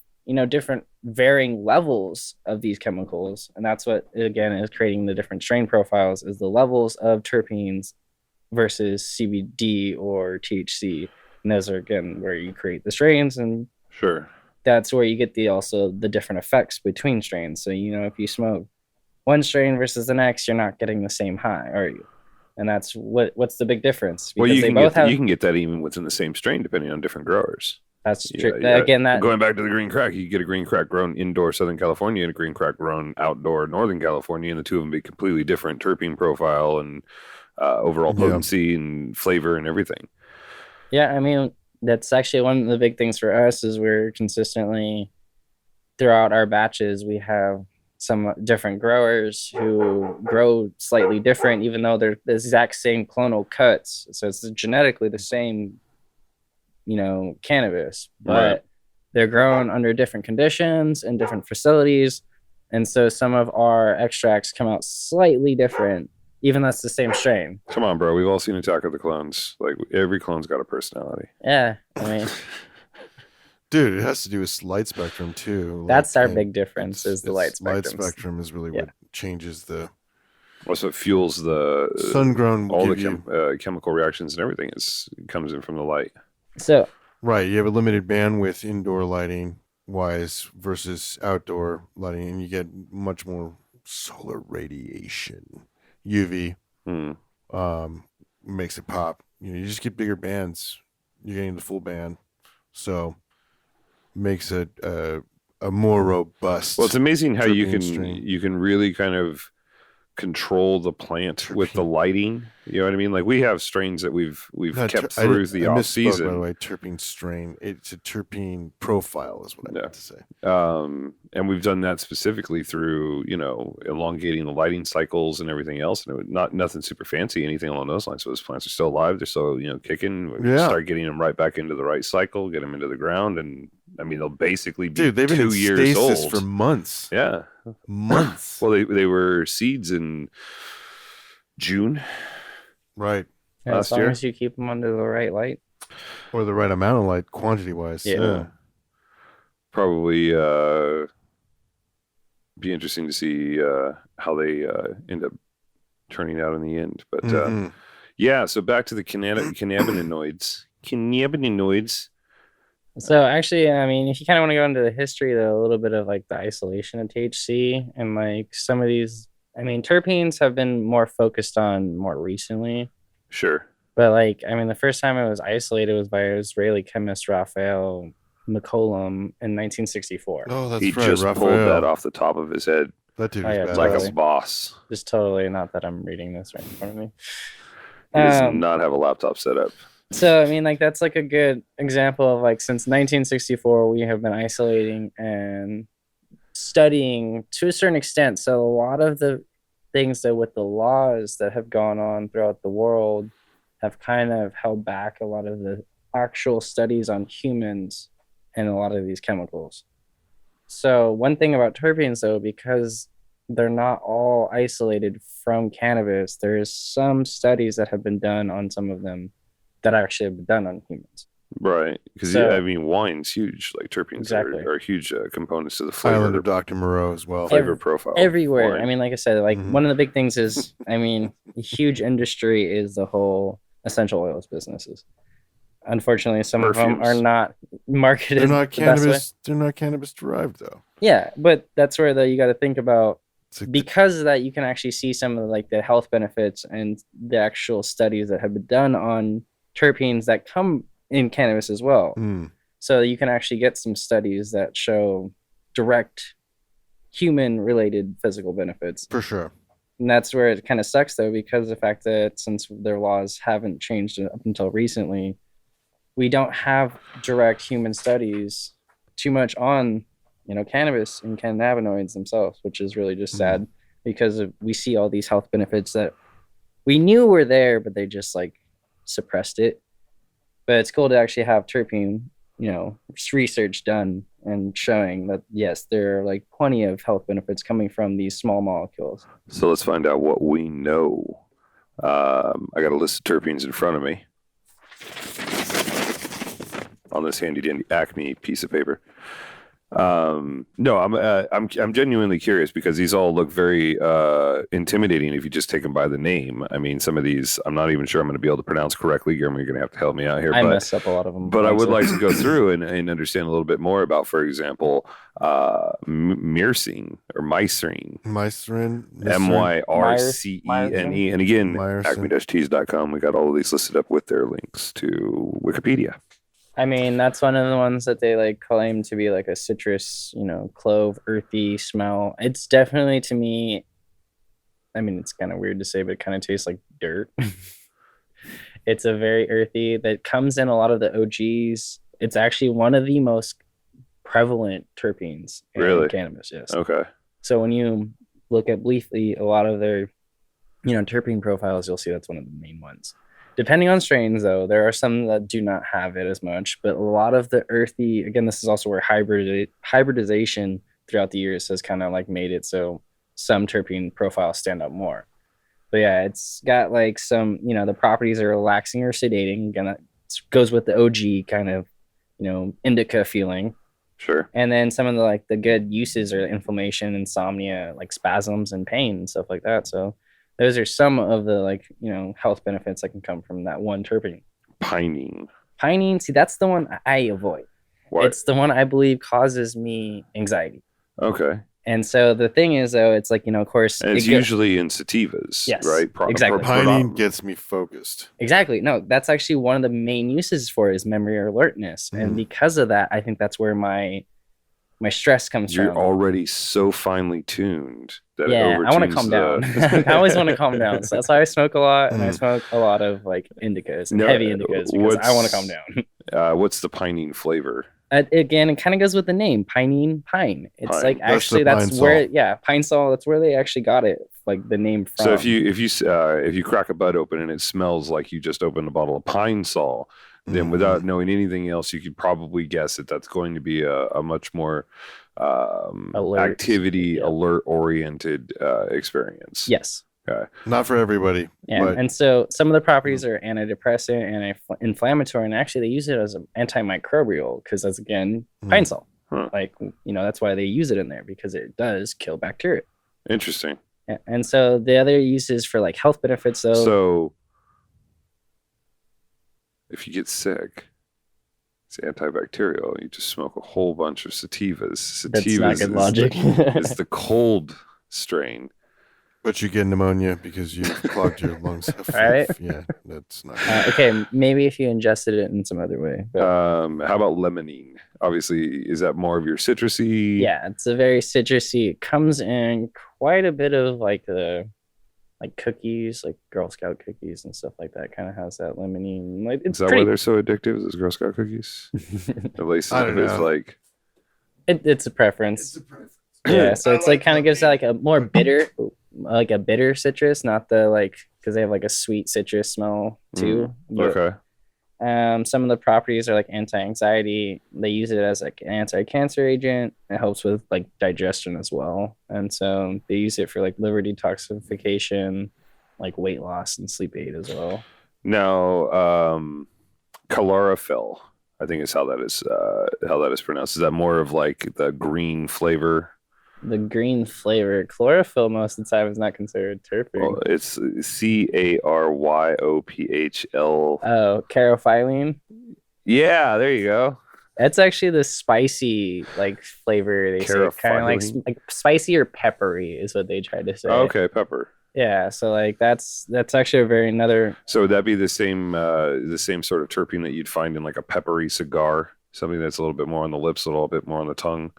different varying levels of these chemicals. And that's what, again, is creating the different strain profiles is the levels of terpenes versus CBD or THC. And those are, again, where you create the strains. And Sure. that's where you get the different effects between strains. So, if you smoke one strain versus the next, you're not getting the same high, are you? And that's what's the big difference? Well, Because you they can both get have. you can get that even within the same strain, depending on different growers. That's Yeah, true. yeah. Again, that Going back to the green crack, you get a green crack grown indoor Southern California and a green crack grown outdoor Northern California, and the two of them be completely different terpene profile and overall potency and flavor and everything. yeah, I mean, that's actually one of the big things for us is we're consistently throughout our batches, we have some different growers who grow slightly different, even though they're the exact same clonal cuts. So it's genetically the same, cannabis, but Right. they're grown under different conditions in different facilities. And so some of our extracts come out slightly different, even though it's the same strain. Come on, bro. We've all seen Attack of the Clones. Like every clone's got a personality. Yeah, I mean, Dude, it has to do with light spectrum too. that's our and big difference is the light spectrum. Light spectrum is really what changes the That's what fuels the sun-grown. all the chemical reactions and everything comes in from the light. So Right, you have a limited bandwidth indoor lighting wise versus outdoor lighting, and you get much more solar radiation. UV makes it pop. You just get bigger bands. You're getting the full band, so makes it a more robust. Well, it's amazing how you terpene can really kind of control the plant with the lighting. You know what I mean? Like we have strains that we've kept through the off season. By the way, terpene strain. It's a terpene profile, is what I meant to say. And we've done that specifically through elongating the lighting cycles and everything else. And nothing super fancy, anything along those lines. So those plants are still alive. They're still kicking. We start getting them right back into the right cycle. Get them into the ground, and I mean they'll basically be they've been 2 in years stasis old for months. Yeah, months. Well, they were seeds in June. Right. yeah, as long as you keep them under the right light. Or the right amount of light, quantity-wise. Yeah. Probably be interesting to see how they end up turning out in the end. But so back to the cannabinoids. Cannabinoids. So actually, I mean, if you kind of want to go into the history, though, a little bit of like the isolation of THC and like some of these, I mean, terpenes have been more focused on more recently. Sure. But like, I mean, the first time it was isolated was by Israeli chemist Raphael McCollum in 1964. Oh, that's he right. just Raphael. pulled that off the top of his head. That dude yeah, was Like badass. a boss. Just totally not that I'm reading this right in front of me. He does not have a laptop set up. So, I mean, like, that's like a good example of like, since 1964, we have been isolating and studying to a certain extent. So a lot of the things that with the laws that have gone on throughout the world have kind of held back a lot of the actual studies on humans and a lot of these chemicals. So one thing about terpenes, though, because they're not all isolated from cannabis, there is some studies that have been done on some of them that actually have been done on humans. Right. Because, I mean, wine's huge. Like terpenes are huge components to the flavor. Island of Dr. Moreau as well. Flavor profile. Everywhere. Wine. I mean, like I said, like one of the big things is, I mean, a huge industry is the whole essential oils businesses. Unfortunately, some of them are not marketed. They're not cannabis. They're not cannabis derived, though. Yeah, but that's where you got to think about, because of that, you can actually see some of like the health benefits and the actual studies that have been done on terpenes that come in cannabis as well. So you can actually get some studies that show direct human related physical benefits. For sure. And that's where it kind of sucks, though, because of the fact that since their laws haven't changed up until recently, we don't have direct human studies too much on, cannabis and cannabinoids themselves, which is really just sad because we see all these health benefits that we knew were there, but they just like suppressed it. But it's cool to actually have terpene, research done and showing that, yes, there are like plenty of health benefits coming from these small molecules. So let's find out what we know. I got a list of terpenes in front of me on this handy dandy Acme piece of paper. No, I'm genuinely curious because these all look very intimidating if you just take them by the name. I mean, some of these I'm not even sure I'm going to be able to pronounce correctly. Guillermo, you're going to have to help me out here. I mess up a lot of them. But I would like to go through and understand a little bit more about, for example, myrcene or mycene. Mycene. MYRCENE. And again, Myrcene. acme-teas.com. We got all of these listed up with their links to Wikipedia. I mean, that's one of the ones that they like claim to be like a citrus, clove, earthy smell. It's definitely, to me, I mean, it's kind of weird to say, but it kind of tastes like dirt. It's a very earthy that comes in a lot of the OGs. It's actually one of the most prevalent terpenes in cannabis. Yes. Okay. So when you look at Bleakley, a lot of their, terpene profiles, you'll see that's one of the main ones. Depending on strains, though, there are some that do not have it as much, but a lot of the earthy, again, this is also where hybridization throughout the years has kind of like made it so some terpene profiles stand out more. But yeah, it's got like some, the properties are relaxing or sedating. Again, that goes with the OG kind of, indica feeling. Sure. And then some of the the good uses are inflammation, insomnia, like spasms and pain and stuff like that. So those are some of the health benefits that can come from that one terpene. Pinene, see, that's the one I avoid. What? It's the one I believe causes me anxiety. Okay. And so the thing is, though, it's of course, and it's usually in sativas, yes, right? Exactly. Pinene gets me focused. Exactly. No, that's actually one of the main uses for it is memory or alertness, and because of that, I think that's where my stress comes from. You're already so finely tuned that I want to calm down. I always want to calm down. So that's why I smoke a lot, and I smoke a lot of indicas, heavy indicas, because I want to calm down. What's the pinene flavor? Again, it kind of goes with the name, pinene, pine. It's Pine. that's where pine sol. That's where they actually got it, the name from. So if you crack a bud open and it smells like you just opened a bottle of pine sol, then without knowing anything else, you could probably guess that that's going to be a much more alert-oriented experience. Yes. Okay. Not for everybody. And so some of the properties are antidepressant, anti-inflammatory, and actually they use it as an antimicrobial because that's, again, pine sol. Huh. That's why they use it in there, because it does kill bacteria. Interesting. And so the other uses for health benefits, though. So if you get sick, it's antibacterial. You just smoke a whole bunch of sativas. That's not good logic. It's the cold strain. But you get pneumonia because you clogged your lungs. Right? Yeah, that's not okay, maybe if you ingested it in some other way. But... how about limonene? Obviously, is that more of your citrusy? Yeah, it's a very citrusy. It comes in quite a bit of the cookies, like Girl Scout cookies and stuff like that. Kind of has that limonene. Is that why they're so addictive? Those Girl Scout cookies? At least I don't know. It's a preference. Yeah, so it's kind of gives that a more bitter, a bitter citrus, not the because they have a sweet citrus smell too. Okay. Some of the properties are anti-anxiety. They use it as an anti-cancer agent. It helps with digestion as well, and so they use it for liver detoxification, weight loss and sleep aid as well. Now, chlorophyll, I think is how that is pronounced. Is that more of the green flavor? The green flavor, chlorophyll, most of the time is not considered terpene. Well, it's CARYOPHL. Oh, carophyllene. Yeah, there you go. That's actually the spicy flavor. They say kind of like spicy or peppery is what they try to say. Oh, okay, pepper. Yeah, so that's actually another. So would that be the same sort of terpene that you'd find in a peppery cigar, something that's a little bit more on the lips, a little bit more on the tongue?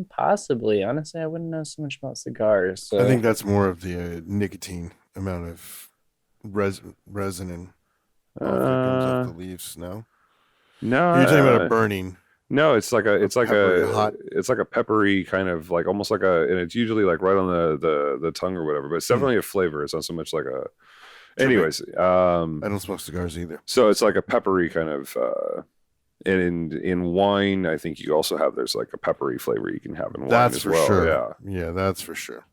Possibly. Honestly, I wouldn't know so much about cigars. So. I think that's more of the nicotine amount of resin that comes off the leaves. No, you're talking about a burning. No, it's like a peppery kind of almost and it's usually right on the tongue or whatever. But it's definitely a flavor. It's not so much a. Anyways, I don't smoke cigars either. So it's a peppery kind of. And in wine, I think you also have there's a peppery flavor you can have in wine as well. Sure. Yeah, that's for sure.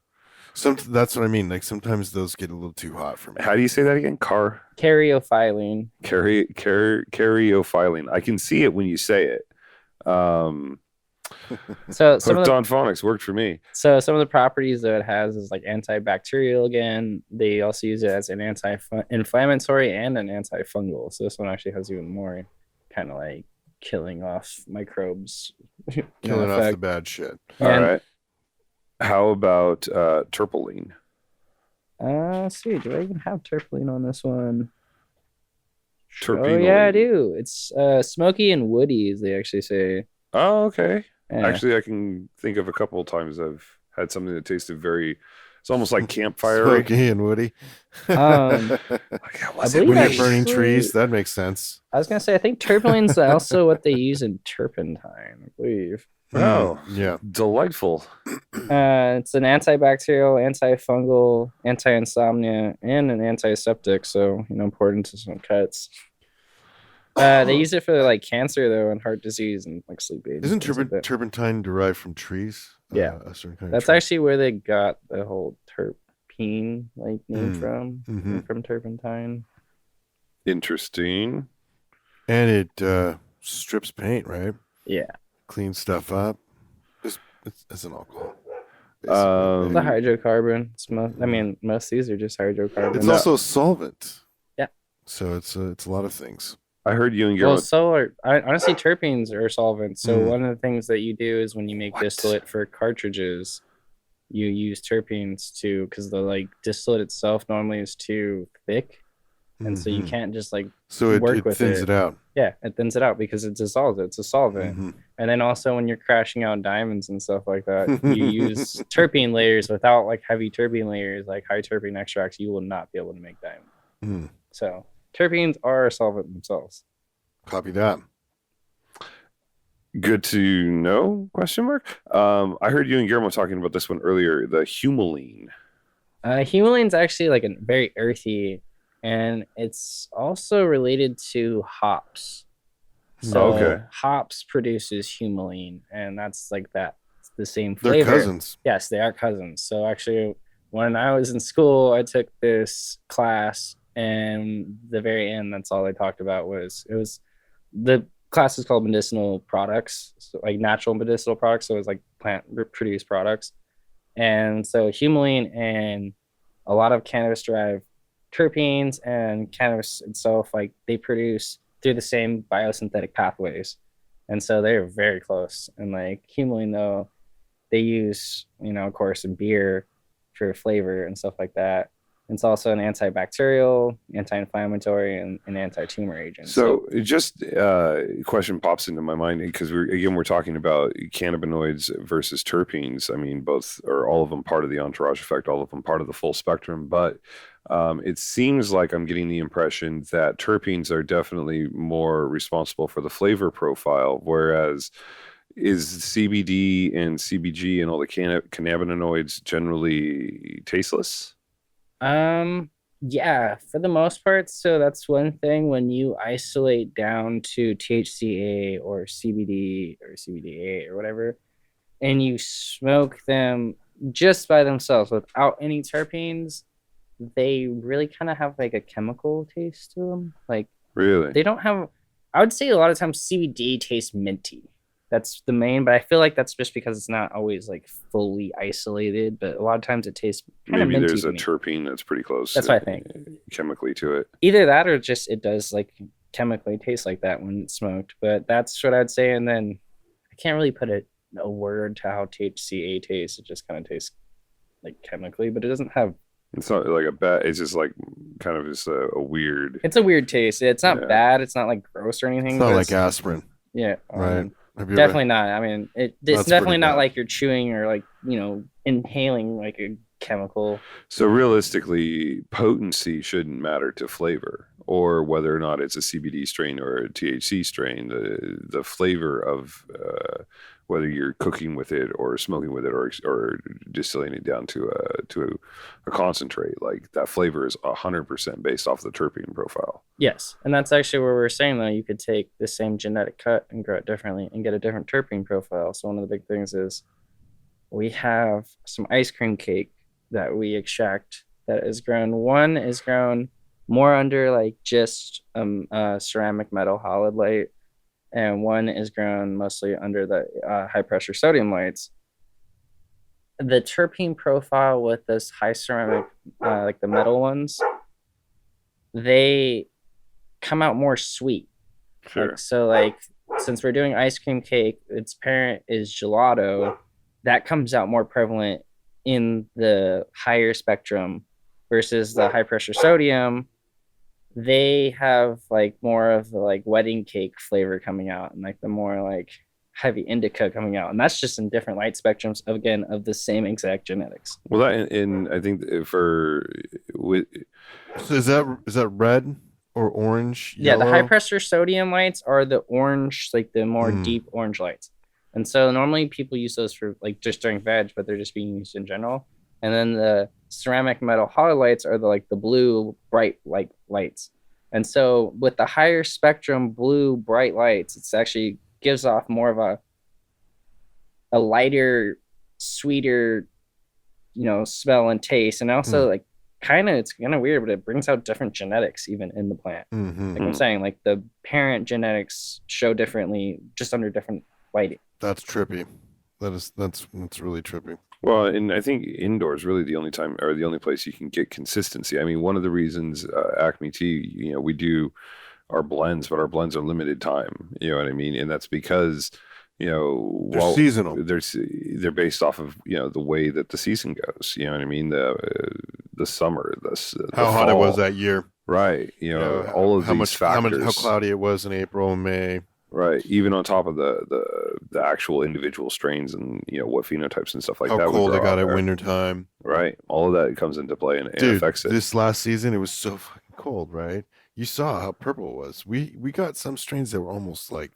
That's what I mean. Sometimes those get a little too hot for me. How do you say that again? Caryophyllene. Caryophyllene. I can see it when you say it. So some of Hooked the on phonics worked for me. So some of the properties that it has is like antibacterial again. They also use it as an anti-inflammatory and an antifungal. So this one actually has even more kind of like killing off microbes. Killing off the bad shit. All right. How about terpene? Let's see. Do I even have terpene on this one? Terpene. Oh yeah, I do. It's smoky and woody, as they actually say. Oh, okay. Yeah. Actually, I can think of a couple of times I've had something that tasted very. It's almost like campfire. Smoky and woody. I believe When actually, you're burning trees, that makes sense. I was gonna say I think terpene's also what they use in turpentine, I believe. Oh, yeah. Delightful. It's an antibacterial, antifungal, anti-insomnia, and an antiseptic. So important to some cuts. They use it for like cancer though, and heart disease, and like sleep aids. Isn't turpentine derived from trees? Yeah, a certain kind that's of tree. actually where they got the whole terpene like name from, Mhm. from turpentine. Interesting. And it strips paint, right? Yeah, Cleans stuff up. It's an alcohol. the hydrocarbon. Most of these are just hydrocarbon. It's also a solvent. Yeah. So it's a lot of things. I heard you and Guillermo. Well, honestly, terpenes are solvents. So one of the things that you do is when you make distillate for cartridges, you use terpenes because the like distillate itself normally is too thick, and so you can't just like work it with thins it out. Yeah, it thins it out because it dissolves it. It's a solvent. And then also when you're crashing out diamonds and stuff like that, you use terpene layers. Without like heavy terpene layers, like high terpene extracts, you will not be able to make diamond. So terpenes are a solvent themselves. Copy that. Good to know? Question mark. I heard you and Guillermo talking about this one earlier. The humulene. Humuline's actually like a very earthy, and it's also related to hops. So hops produces humulene, and that's like that. It's the same flavor. They're cousins. Yes, they are cousins. So actually, when I was in school, I took this class, and the very end, that's all they talked about was the class is called medicinal products, so like natural medicinal products. So it's like plant produced products, and so humulene and a lot of cannabis derived terpenes and cannabis itself, like they produce through the same biosynthetic pathways, and so they're very close. And like humulene though, they use of course in beer for flavor and stuff like that. It's also an antibacterial, anti-inflammatory, and an anti-tumor agent. So just a question pops into my mind because we're talking about cannabinoids versus terpenes. I mean, both or all of them part of the entourage effect, all of them part of the full spectrum. But it seems like I'm getting the impression that terpenes are definitely more responsible for the flavor profile, whereas is CBD and CBG and all the cannabinoids generally tasteless? Yeah, for the most part. So that's one thing when you isolate down to THCA or CBD or CBDA or whatever, and you smoke them just by themselves without any terpenes, they really kind of have like a chemical taste to them. Like really, they don't have. I would say a lot of times CBD tastes minty. That's the main, but I feel like that's just because it's not always like fully isolated. But a lot of times it tastes kind of minty. Maybe there's a terpene that's pretty close. That's what I think. Chemically to it. Either that or just it does like chemically taste like that when it's smoked. But that's what I'd say. And then I can't really put a word to how THCA tastes. It just kind of tastes like chemically, but it doesn't have. It's not like a bad. It's just like kind of just a weird. It's a weird taste. It's not bad. It's not like gross or anything. It's not like aspirin. Yeah. Right. Definitely not. I mean, it's definitely not like you're chewing or like, inhaling like a chemical. So realistically, potency shouldn't matter to flavor, or whether or not it's a CBD strain or a THC strain. The flavor of whether you're cooking with it or smoking with it or distilling it down to a concentrate, like that flavor is 100% based off the terpene profile. Yes, and that's actually where we're saying though you could take the same genetic cut and grow it differently and get a different terpene profile. So one of the big things is we have some ice cream cake that we extract that is grown. One is grown more under like just ceramic metal halide light, and one is grown mostly under the high pressure sodium lights. The terpene profile with this high ceramic, like the metal ones, they come out more sweet. Sure. Like since we're doing ice cream cake, its parent is gelato, that comes out more prevalent in the higher spectrum versus the high pressure sodium. They have like more of the like wedding cake flavor coming out, and like the more like heavy indica coming out, and that's just in different light spectrums of the same exact genetics. Well, that and I think So is that red or orange? Yeah, the high yellow? pressure sodium lights are the orange, like the more deep orange lights. And so normally people use those for like just during veg, but they're just being used in general. And then the ceramic metal hollow lights are the blue bright like lights. And so with the higher spectrum blue bright lights, it's actually gives off more of a lighter, sweeter, smell and taste. And also it's kind of weird, but it brings out different genetics even in the plant. Like I'm saying, like the parent genetics show differently just under different lighting. That's trippy. That's really trippy. Well, and I think indoor is really the only time or the only place you can get consistency. I mean, one of the reasons Acme Tea, we do our blends, but our blends are limited time. You know what I mean? And that's because, They're seasonal. They're based off of the way that the season goes. You know what I mean? The summer, the How hot it was that year, right? All of these factors. How cloudy it was in April and May. Right, even on top of the actual individual strains and what phenotypes and stuff like that. How cold it got at wintertime. Right, all of that comes into play and affects it. This last season, it was so fucking cold, right? You saw how purple it was. We got some strains that were almost like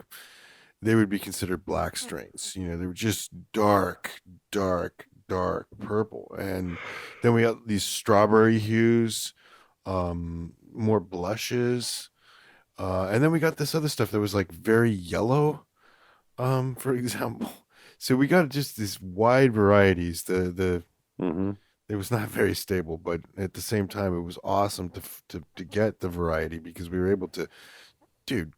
they would be considered black strains. They were just dark purple, and then we got these strawberry hues, more blushes. And then we got this other stuff that was like very yellow, for example. So we got just these wide varieties. It was not very stable, but at the same time, it was awesome to get the variety because we were able to,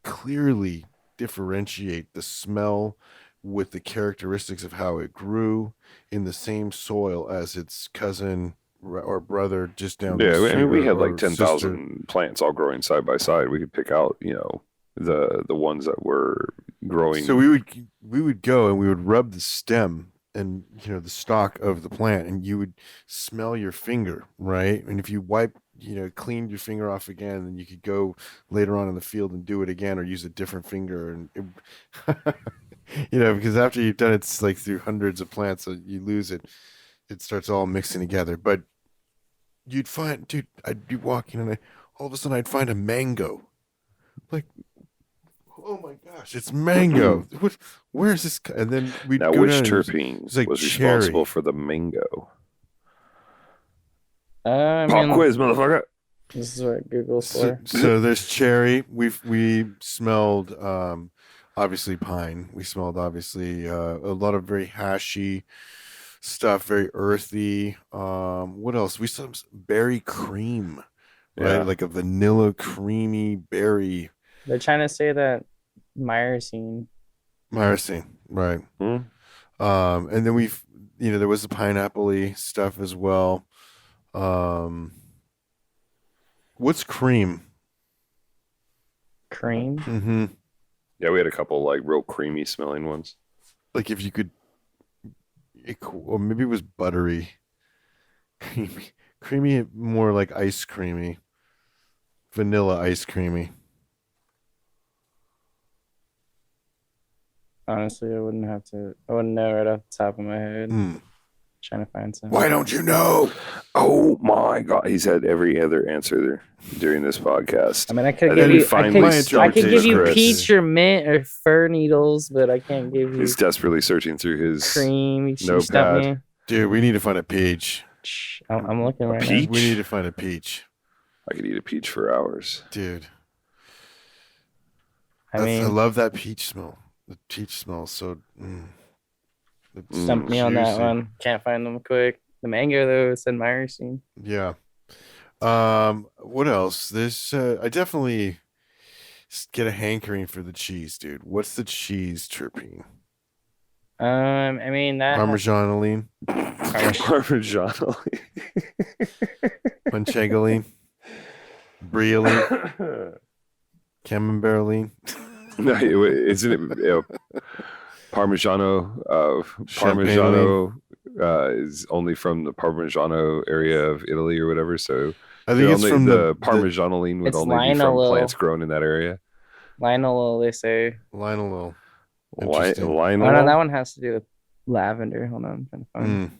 clearly differentiate the smell with the characteristics of how it grew in the same soil as its cousin or brother just down the street. I mean, we had like sister. 10,000 plants all growing side by side. We could pick out, the ones that were growing. So we would go and we would rub the stem and the stalk of the plant, and you would smell your finger, right? And if you cleaned your finger off again, then you could go later on in the field and do it again, or use a different finger, and because after you've done it's like through hundreds of plants, so you lose it. It starts all mixing together. But you'd find, I'd be walking and all of a sudden I'd find a mango. Like, oh my gosh, it's mango. Where is this? And then we'd now, go which down terpene like was cherry. responsible for the mango? Pop quiz, motherfucker. This is what Google's for. So there's cherry. We smelled obviously pine. We smelled obviously a lot of very hashy stuff, very earthy. What else? We saw berry cream, right? Like a vanilla creamy berry. They're trying to say that myrcene, right? And then there was the pineapple-y stuff as well. What's cream? Cream. Yeah, we had a couple like real creamy smelling ones. Like if you could. Or maybe it was buttery, creamy, more like ice creamy, vanilla ice creamy. Honestly, I wouldn't know right off the top of my head. Trying to find some. Why don't you know? Oh my God, he's had every other answer during this podcast. I mean, I could give you Chris. peach or mint or fir needles, but I can't give you. He's desperately searching through his cream. notepad. Dude, we need to find a peach. I'm looking right peach? now. We need to find a peach. I could eat a peach for hours. Dude. I love that peach smell. The peach smells so... Stump me on that one. Can't find them quick. The mango, though, said myrcene. Yeah. What else? There's... I definitely... get a hankering for the cheese, dude. What's the cheese terpene? I mean that Parmesanolene, Parmesanoli. panchegoline, brioline, camemberline, No, isn't it Parmigiano? Parmigiano is only from the Parmigiano area of Italy or whatever. So I think it's only, from the Parmigianoline would It's only be from linalool. plants grown in that area. linalool, they say. linalool. Why? Interesting. Oh no, that one has to do with lavender. Hold on, I'm trying to find.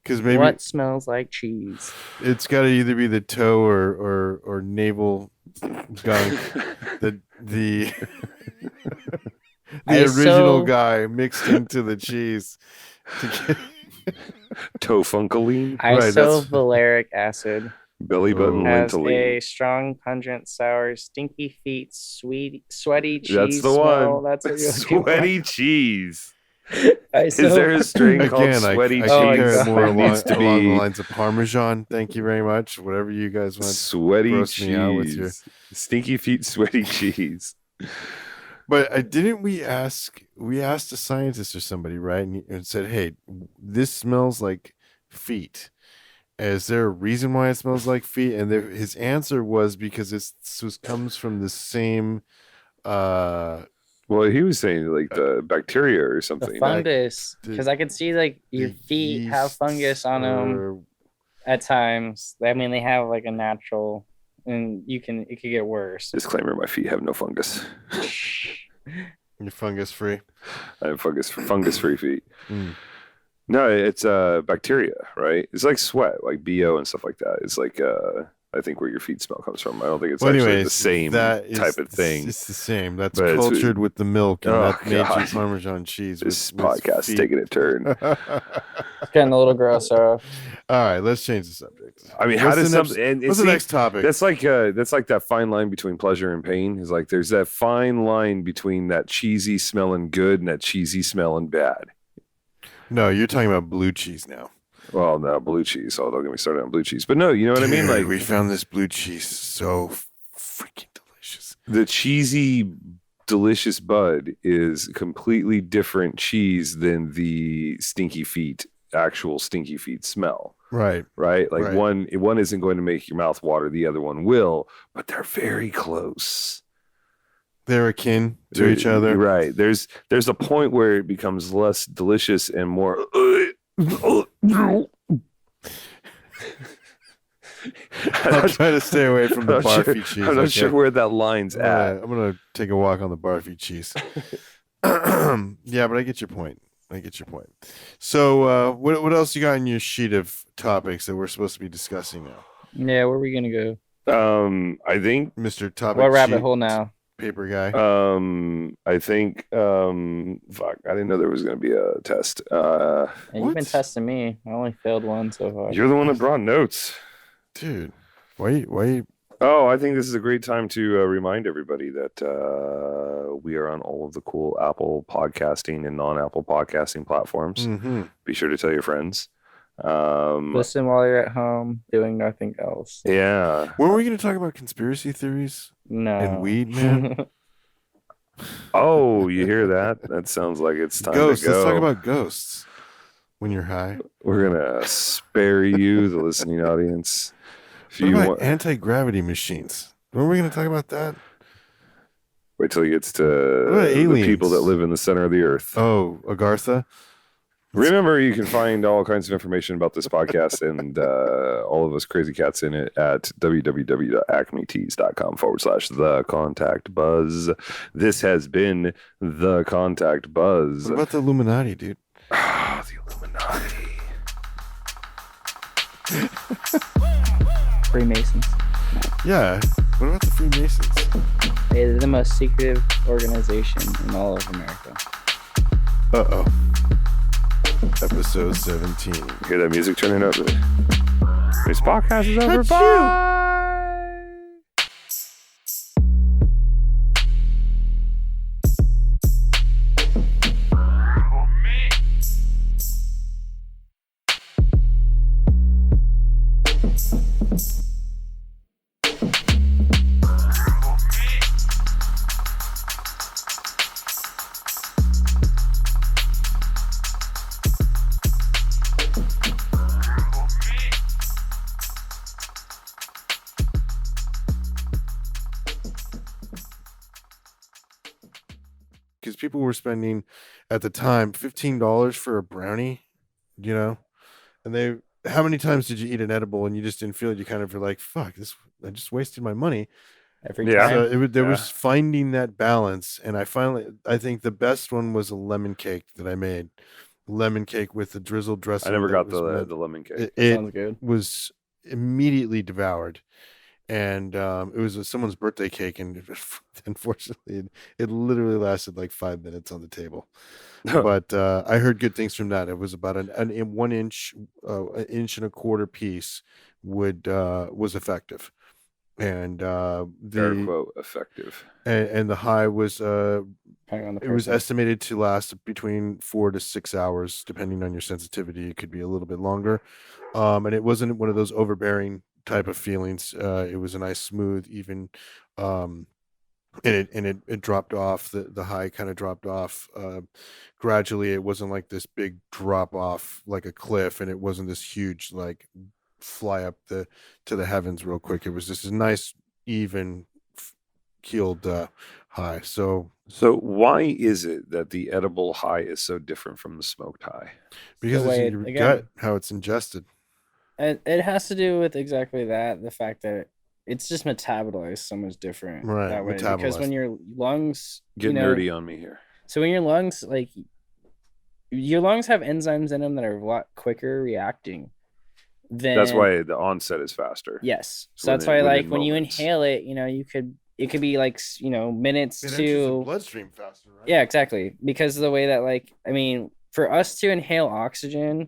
Because maybe What smells like cheese? it's got to either be the toe or navel gunk. the the original guy mixed into the cheese. To get... Tofuncaline, Isovaleric acid belly button has lentoline. a strong, pungent, sour, stinky feet, sweaty cheese. That's the smell. one. That's what you're looking for. Sweaty cheese. Is Is there a strain called Again, sweaty I cheese? compare it more It needs to along the be lines of Parmesan. Thank you very much. Whatever you guys want. sweaty gross me out with cheese. your- Stinky feet, sweaty cheese. But didn't we asked a scientist or somebody, right? And said, hey, this smells like feet. Is there a reason why it smells like feet? And his answer was because this comes from the same Well, he was saying like the bacteria or something. The fungus, the- because I could see like your the feet have fungus on them or- at times. I mean, they have like a natural, and it could get worse. Disclaimer: my feet have no fungus. You're fungus free. I have fungus-free feet. Mm. No, it's bacteria, right? It's like sweat, like BO and stuff like that. It's like I think where your feet smell comes from. I don't think it's Well, actually anyways, the same that type of thing. It's the same. That's But it's- cultured with the milk, and Oh, that made you God. Parmesan cheese. This with podcast feet. taking a turn. It's getting a little gross. All right, let's change the subject. I mean, how What's does the next- something? And What's see, the next topic? That's like that fine line between pleasure and pain. Is like there's that fine line between that cheesy smelling good and that cheesy smelling bad. No, you're talking about blue cheese now. Well, no, blue cheese. Oh, don't get me started on blue cheese. But no, you know what I mean? Dude, Like we found this blue cheese so freaking delicious. the cheesy, delicious bud is completely different cheese than the actual stinky feet smell. Right. Right? Like Right. one isn't going to make your mouth water, the other one will, but they're very close. They're akin to each other. Right. There's a point where it becomes less delicious and more I'll try to stay away from the I'm not barfy sure- cheese. I'm not okay? sure where that line's at. I'm gonna take a walk on the barfy cheese. Yeah, but I get your point. So, what else you got in your sheet of topics that we're supposed to be discussing now, Yeah, where are we gonna go? I think Mr. Topic? What rabbit sheet hole now? Paper guy. I think fuck, I didn't know there was gonna be a test. And you've been What? testing me. I only failed one so far. You're the one that brought notes. Dude, why you Oh, I think this is a great time to remind everybody that we are on all of the cool Apple podcasting and non-Apple podcasting platforms. Mhm. Be sure to tell your friends. Listen while you're at home doing nothing else. Yeah. When were we going to talk about conspiracy theories No. and weed, man? Oh, you hear that? That sounds like it's time Ghosts. to go. Let's talk about ghosts when you're high. We're gonna spare you, the listening audience. If What you about want, anti-gravity machines? When are we going to talk about that? wait till he gets to about the aliens? people that live in the center of the earth. Oh, Agartha. Remember, you can find all kinds of information about this podcast and all of us crazy cats in it at www.acmetees.com/the contact buzz. This has been the contact buzz. What about the Illuminati, dude? Ah, the Illuminati. Freemasons. Yeah. What about the Freemasons? They're the most secretive organization in all of America. Uh-oh. Episode 17. Hear that music turning up? This podcast is over. Achoo. Bye. people were spending at the time $15 for a brownie, you know, and how many times did you eat an edible and you just didn't feel it? You kind of were like, fuck this, I just wasted my money. Every Yeah. time. So there was finding that balance. And I think the best one was a lemon cake that I made. Lemon cake with the drizzled dressing. I never got that was the lemon cake. It Sounds good. was immediately devoured. And it was someone's birthday cake, and unfortunately, it literally lasted like 5 minutes on the table. But I heard good things from that. It was about an 1 inch, an inch and a quarter piece was effective, and Air quote effective. and the high was Depending on the it was person. estimated to last between 4 to 6 hours, depending on your sensitivity. It could be a little bit longer, and it wasn't one of those overbearing type of feelings. It was a nice, smooth, even, and it dropped off. The high kind of dropped off gradually. It wasn't like this big drop off like a cliff, and it wasn't this huge like fly up to the heavens real quick. It was just a nice, even keeled high. So why is it that the edible high is so different from the smoked high? because The it's way in your again- gut, how it's ingested. It has to do with exactly that. The fact that it's just metabolized so much different Right, that way. Because metabolized. when your lungs, Get nerdy on me here. So when your lungs, like, your lungs have enzymes in them that are a lot quicker reacting. That's why the onset is faster. Yes. So So that's within- why, like, within when you moments. inhale it, it could be like, minutes It enters the to. bloodstream faster, right? Yeah, exactly. Because of the way that, like, for us to inhale oxygen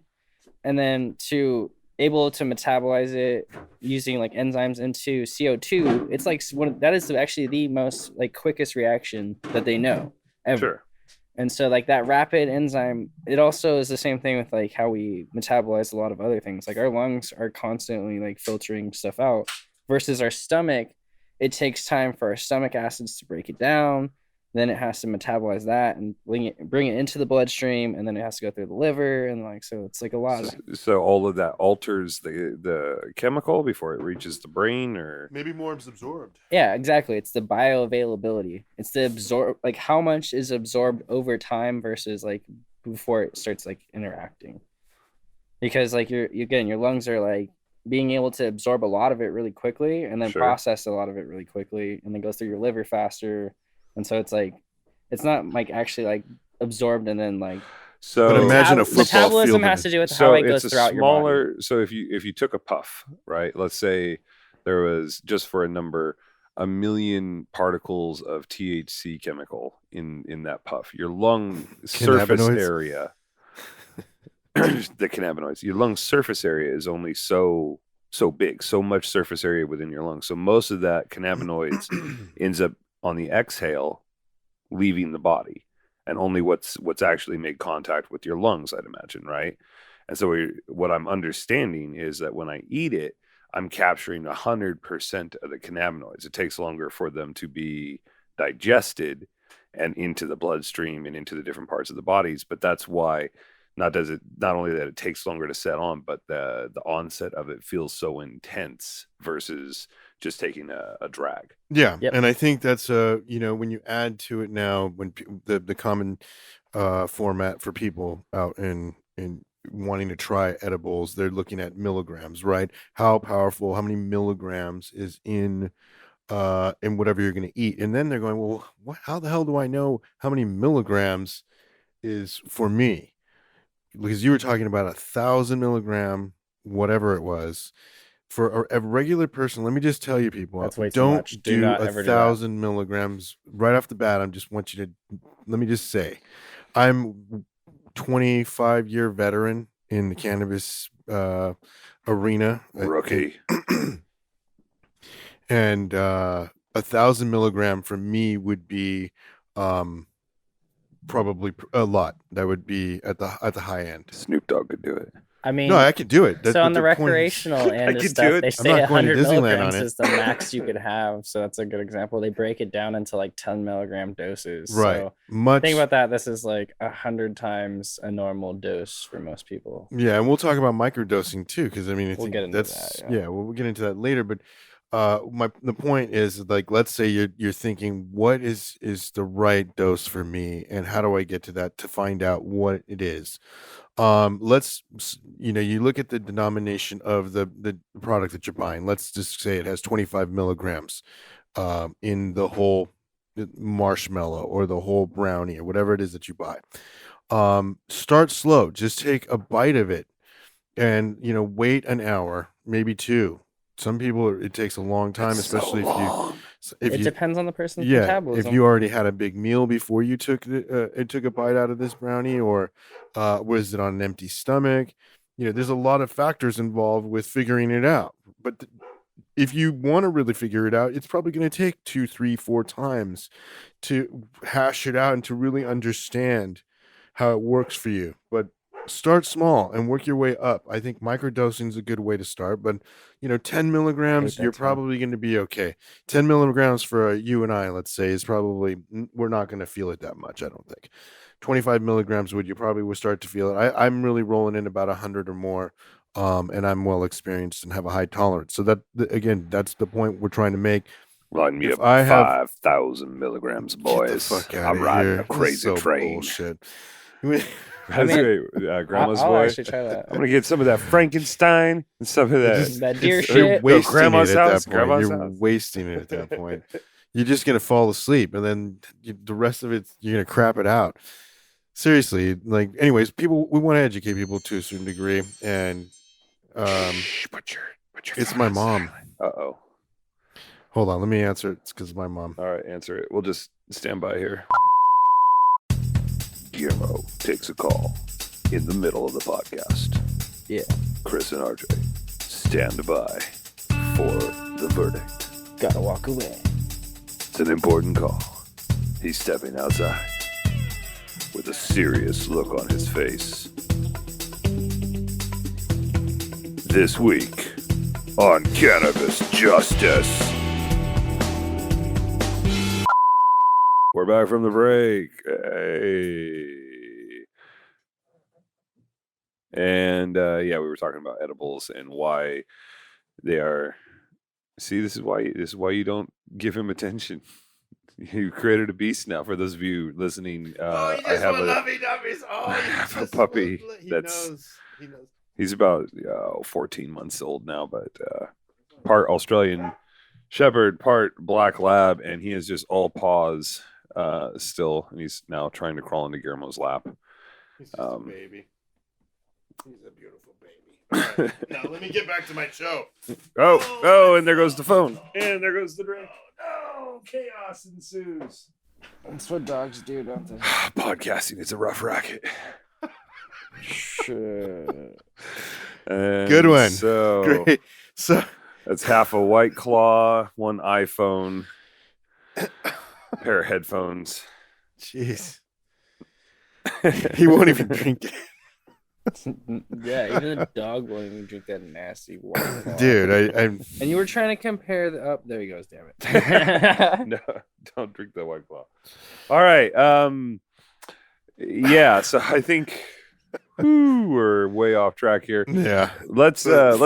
and then to able to metabolize it using like enzymes into CO2, it's like that is actually the most like quickest reaction that they know ever. Sure. And so like that rapid enzyme, it also is the same thing with like how we metabolize a lot of other things. Like our lungs are constantly like filtering stuff out versus our stomach. It takes time for our stomach acids to break it down. Then it has to metabolize that and bring it into the bloodstream, and then it has to go through the liver, and like so it's like a lot of So all of that alters the chemical before it reaches the brain, or Maybe more is absorbed. yeah, exactly. It's the bioavailability. It's the like how much is absorbed over time versus like before it starts like interacting. Because like your lungs are like being able to absorb a lot of it really quickly and then Sure. process a lot of it really quickly and then goes through your liver faster. And so it's like it's not like actually like absorbed and then like so. But imagine a football metabolism field has to do with So how it it's goes a throughout your body. smaller. So if you took a puff, right? Let's say there was, just for a number, 1 million particles of THC chemical in that puff. Your lung surface Cannabinoids? area, the cannabinoids. Your lung surface area is only so big, so much surface area within your lungs. So most of that cannabinoids ends up on the exhale, leaving the body, and only what's actually made contact with your lungs, I'd imagine, right? And so what I'm understanding is that when I eat it, I'm capturing 100% of the cannabinoids. It takes longer for them to be digested and into the bloodstream and into the different parts of the bodies. But that's why not only that it takes longer to set on, but the onset of it feels so intense versus just taking a drag. Yeah, Yep. and I think that's when you add to it now, when the common format for people out in wanting to try edibles, they're looking at milligrams, right? How powerful, how many milligrams is in whatever you're going to eat, and then they're going, well, how the hell do I know how many milligrams is for me? Because you were talking about 1,000 milligram, whatever it was. For a regular person, let me just tell you, people, That's way too don't much. Do do not ever do that. 1,000 milligrams right off the bat. Let me just say, I'm 25-year veteran in the cannabis arena. Rookie. And 1,000 milligram for me would be probably a lot. That would be at the high end. Snoop Dogg could do it. I mean, No, I could do it. so on the but point is- recreational end of could do stuff, it. they I'm say not going to 100 Disneyland milligrams on it. is the max you could have. So that's a good example. They break it down into like 10 milligram doses. Right. So Much. think about that. This is like 100 times a normal dose for most people. Yeah, and we'll talk about microdosing too, because I mean, We'll get into that, yeah. we'll get into that later. But The point is, like, let's say you're thinking, what is the right dose for me, and how do I get to that to find out what it is? You look at the denomination of the product that you're buying. Let's just say it has 25 milligrams in the whole marshmallow or the whole brownie or whatever it is that you buy. Start slow. Just take a bite of it and wait an hour, maybe two. Some people, it takes a long time, especially if It you depends on the person's if metabolism. you already had a big meal before you took a bite out of this brownie, or was it on an empty stomach? There's a lot of factors involved with figuring it out. But if you want to really figure it out, it's probably going to take 2, 3, 4 times to hash it out and to really understand how it works for you. But start small and work your way up. I think microdosing is a good way to start, but 10 milligrams, you're probably going to be okay. 10 milligrams for you and I, let's say, is probably, we're not going to feel it that much, I don't think. 25 milligrams you probably would start to feel it. I'm really rolling in about 100 or more, and I'm well experienced and have a high tolerance. So again, that's the point we're trying to make. Line me If up I have 5,000 milligrams, boys. Get the fuck out I'm of riding here. a crazy This is so train. bullshit. That's mean, great. Grandma's I'll boy. actually try that. I'm gonna get some of that Frankenstein and some of that. That deer You're shit. wasting grandma's it at house, that point. grandma's You're house. wasting it at that point. You're just gonna fall asleep, and then the rest of it, you're gonna crap it out. Seriously, like, anyways, we want to educate people to a certain degree, and Put your it's phone my on mom. silent. Hold on, let me answer it. It's because of my mom. All right, answer it. We'll just stand by here. Guillermo takes a call in the middle of the podcast. Yeah. Chris and RJ stand by for the verdict. Gotta walk away. It's an important call. He's stepping outside with a serious look on his face. This week on Cannabis Justice. We're back from the break. Hey. And we were talking about edibles and why they are. See, this is why you don't give him attention. You created a beast now. For those of you listening, I have a puppy that's. He knows. He's about 14 months old now, but part Australian Shepherd, part Black Lab, and he is just all paws still, and he's now trying to crawl into Guillermo's lap. He's just a baby. He's a beautiful baby. All right, now let me get back to my show. Oh, and there goes the phone. And there goes the drink. Oh, no, chaos ensues. That's what dogs do, don't they? Podcasting is a rough racket. Shit. Good one. So Great. So that's half a White Claw, one iPhone, a pair of headphones. jeez. He won't even drink it. Yeah, even a dog won't even drink that nasty water. Dude, I'm And you were trying to compare the up. There he goes. Damn it. No, don't drink the White Claw. All right. Yeah. So I think we're way off track here. yeah. Let's tackle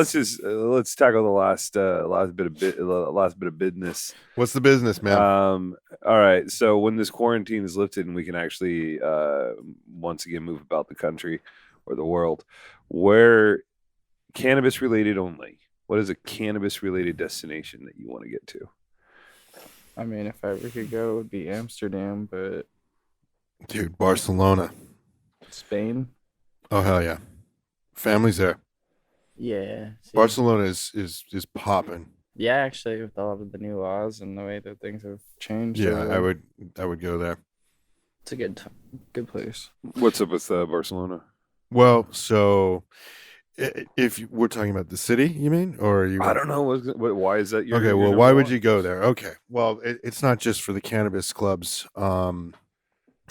the last bit of business. What's the business, man? All right. So when this quarantine is lifted and we can actually once again move about the country or the world, where cannabis related only. What is a cannabis related destination that you want to get to? I mean, if I ever could go, it would be Amsterdam, but Dude, Barcelona. Spain. Oh hell yeah. Family's there. Yeah. See, Barcelona is popping. yeah, actually, with all of the new laws and the way that things have changed. Yeah, I would go there. It's a good place. What's up with Barcelona? Well, so if we're talking about the city, you mean, or you? I don't know. Why is that? Okay, well, why would you go there? Okay, well, it's not just for the cannabis clubs,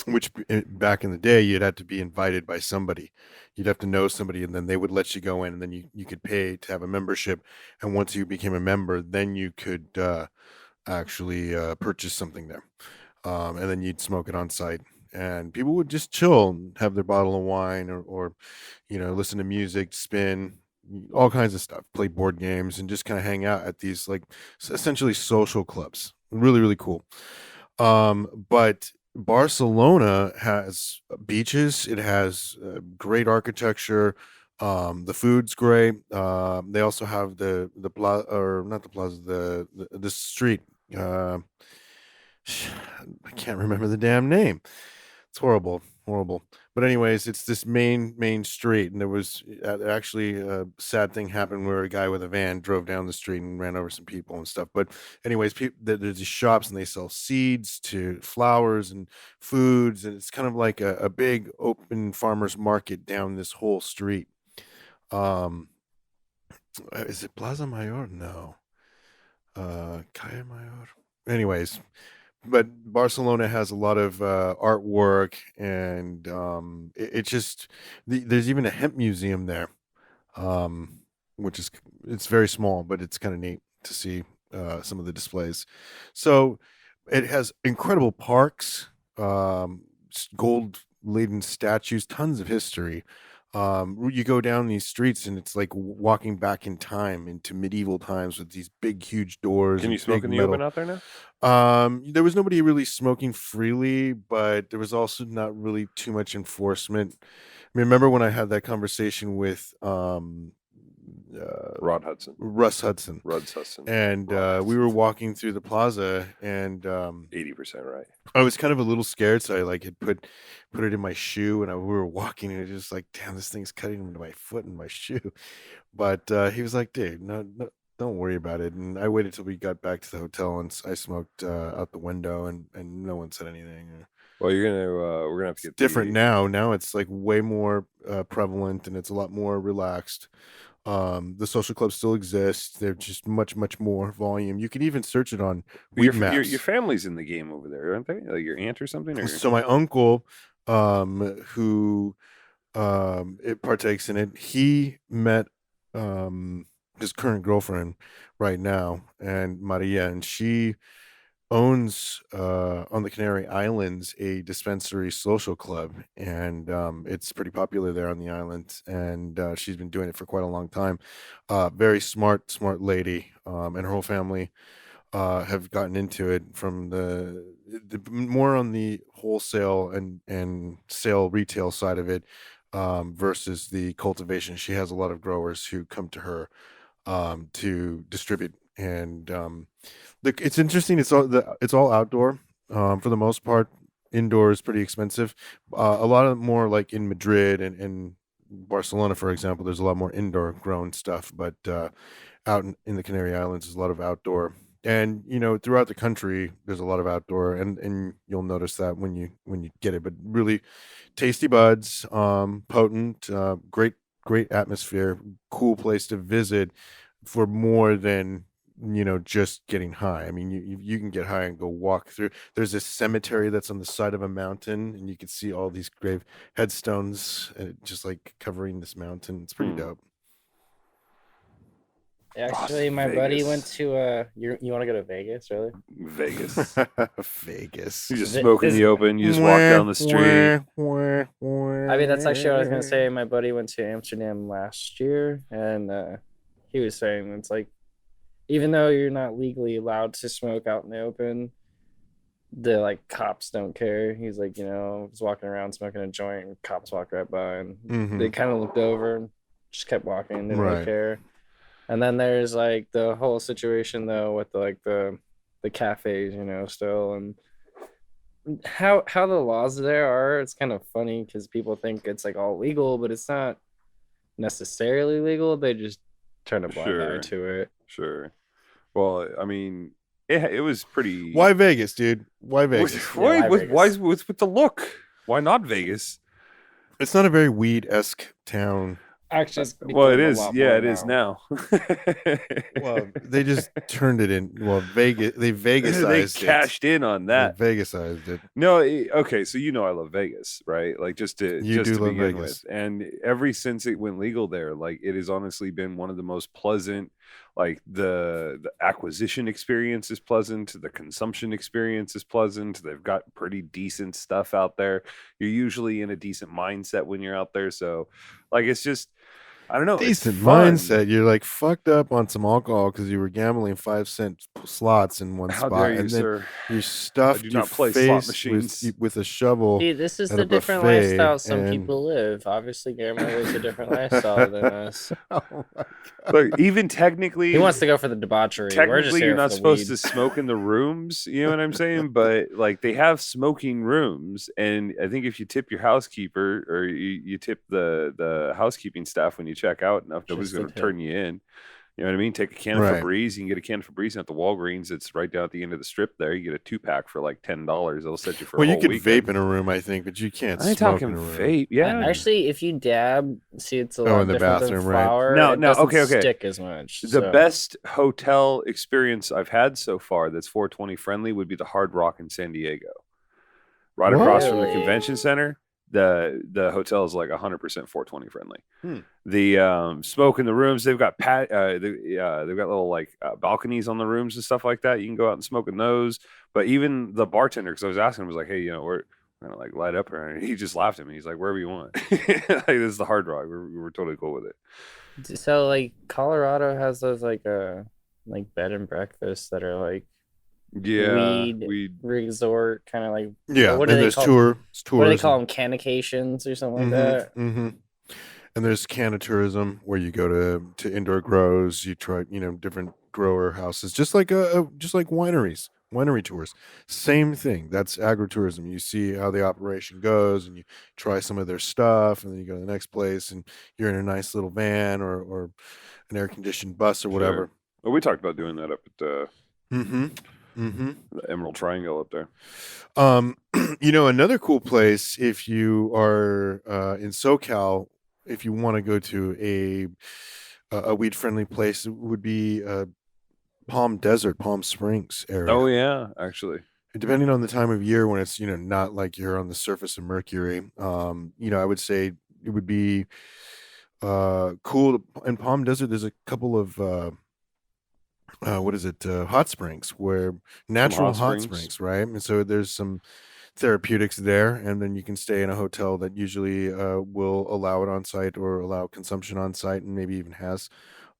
which back in the day you'd have to be invited by somebody. You'd have to know somebody, and then they would let you go in, and then you could pay to have a membership. And once you became a member, then you could actually purchase something there, and then you'd smoke it on site. And people would just chill and have their bottle of wine or listen to music, spin, all kinds of stuff, play board games, and just kind of hang out at these like essentially social clubs. Really, really cool. But Barcelona has beaches. It has great architecture. The food's great. They also have the plaza, or not the plaza, the street. Uh, I can't remember the damn name. It's horrible, horrible. But anyways, it's this main street, and there was actually a sad thing happened where a guy with a van drove down the street and ran over some people and stuff. But anyways, there's these shops, and they sell seeds to flowers and foods, and it's kind of like a big open farmers market down this whole street. Um, is it Plaza Mayor? No. Calle Mayor. Anyways, but Barcelona has a lot of artwork, and it just there's even a hemp museum there, um, which is it's very small, but it's kind of neat to see some of the displays. So it has incredible parks, gold laden statues, tons of history. You go down these streets, and it's like walking back in time into medieval times with these big, huge doors. Can you and smoke big in the metal. open out there now? There was nobody really smoking freely, but there was also not really too much enforcement. I mean, remember when I had that conversation with Rod Hudson. Russ Hudson, Rudd Hudson. and we were walking through the plaza, and 80% right. I was kind of a little scared, so I like had put it in my shoe, and we were walking, and it was just like, damn, this thing's cutting into my foot and my shoe. But he was like, dude, no, don't worry about it. And I waited till we got back to the hotel, and I smoked out the window, and no one said anything. Well, we're gonna have to get Different now. Now it's like way more prevalent, and it's a lot more relaxed. The social clubs still exist. They're just much more volume. You can even search it on Weed Maps. Your family's in the game over there, aren't they? Like your aunt or something? Or... So my uncle, who it partakes in it, he met his current girlfriend right now, and Maria, and she owns on the Canary Islands a dispensary social club, and it's pretty popular there on the island, and she's been doing it for quite a long time. Very smart lady, and her whole family have gotten into it from the more on the wholesale and sale retail side of it, versus the cultivation. She has a lot of growers who come to her to distribute, and look, it's interesting. It's all outdoor for the most part. Indoor is pretty expensive. A lot of more like in Madrid and Barcelona, for example, there's a lot more indoor grown stuff, but out in the Canary Islands, there's a lot of outdoor. And throughout the country, there's a lot of outdoor, and you'll notice that when you get it. But really, tasty buds, potent, great atmosphere, cool place to visit for more than just getting high. I mean, you can get high and go walk through. There's this cemetery that's on the side of a mountain, and you can see all these grave headstones, just like covering this mountain. It's pretty dope. Actually, my buddy went to you want to go to Vegas, really? Vegas. Vegas. You just smoke in the open. You just walk down the street. I mean, that's actually what I was gonna say. My buddy went to Amsterdam last year, and he was saying it's like, even though you're not legally allowed to smoke out in the open, the like cops don't care. He's like, was walking around smoking a joint, and cops walked right by, and they kind of looked over and just kept walking. They didn't really care. And then there's like the whole situation though with the cafes, still, and how the laws there are. It's kind of funny because people think it's like all legal, but it's not necessarily legal. They just turn a blind eye to it. Sure. Well, I mean, it was pretty. Why Vegas, dude? Why Vegas? Why with the look? Why not Vegas? It's not a very weed-esque town. Actually, well, it is. Yeah, it is now. Well, they just turned it in. Well, Vegas. They Vegasized they cashed in on that. They Vegasized it. No, okay. So I love Vegas, right? Like just to begin Vegas. with, and ever since it went legal there, like it has honestly been one of the most pleasant. Like the acquisition experience is pleasant. The consumption experience is pleasant. They've got pretty decent stuff out there. You're usually in a decent mindset when you're out there. So, like, it's just I don't know. It's Decent fun. mindset. You're like fucked up on some alcohol because you were gambling 5-cent slots in one How spot, dare you, and then sir? you stuffed do your not play slot face machines. with a shovel. See, this is at the a different buffet, lifestyle some and- people live. Obviously, Guillermo lives a different lifestyle than us. Oh my God. Look, even technically, He wants to go for the debauchery. We're just technically here you're for not the supposed weed. to smoke in the rooms. You know what I'm saying? But like they have smoking rooms, and I think if you tip your housekeeper or you tip the housekeeping staff when you check out enough, nobody's Just a going to tip. turn you in. You know what I mean? Take a can of Right. Febreze. You can get a can of Febreze at the Walgreens. It's right down at the end of the strip there. You get a 2-pack for like $10. It'll set you for Well, a you whole could weekend. vape in a room, I think, but you can't I ain't smoke talking in a room. vape. Yeah. Actually, if you dab, see, it's a Oh, lot in the different bathroom, than right. flower. No, it no, doesn't okay. stick as much. The so. best hotel experience I've had so far that's 420 friendly would be the Hard Rock in San Diego. Right across from the Really? convention center. The hotel is like 100% 420 friendly. Hmm. The smoke in the rooms, they've got they've got little like balconies on the rooms and stuff like that. You can go out and smoke in those. But even the bartender, because I was asking him, was like, "Hey, we're gonna like light up here," and he just laughed at me. He's like, "Wherever you want." Like, this is the Hard Rock. We're totally cool with it. So, like, Colorado has those like bed and breakfasts that are like Yeah, weed resort kind of like Yeah, What and do they there's call? tours. What do they call them? Cannications or something like that. Mm-hmm. And there's canna-tourism where you go to indoor grows. You try different grower houses, just like winery tours. Same thing. That's agritourism. You see how the operation goes, and you try some of their stuff, and then you go to the next place, and you're in a nice little van or an air-conditioned bus or whatever. Sure. Well, we talked about doing that up at Mm-hmm. the Emerald Triangle up there. Another cool place if you are in SoCal, if you want to go to a weed friendly place, it would be Palm Springs area. Oh yeah, actually. Depending on the time of year when it's not like you're on the surface of Mercury, I would say it would be cool. In Palm Desert, there's a couple of hot springs, where natural hot springs, right? And so there's some therapeutics there, and then you can stay in a hotel that usually will allow it on site or allow consumption on site, and maybe even has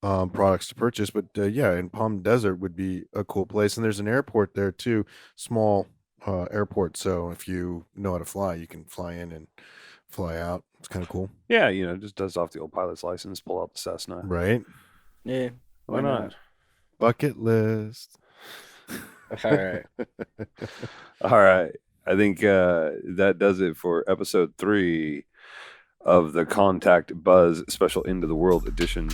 products to purchase. But in Palm Desert would be a cool place, and there's an airport there too, small airport. So if you know how to fly, you can fly in and fly out. It's kind of cool. Yeah, just dust off the old pilot's license, pull out the Cessna. Right? Yeah, Why not? Bucket list. All right. All right. I think that does it for episode 3 of the Contact Buzz Special End of the World edition,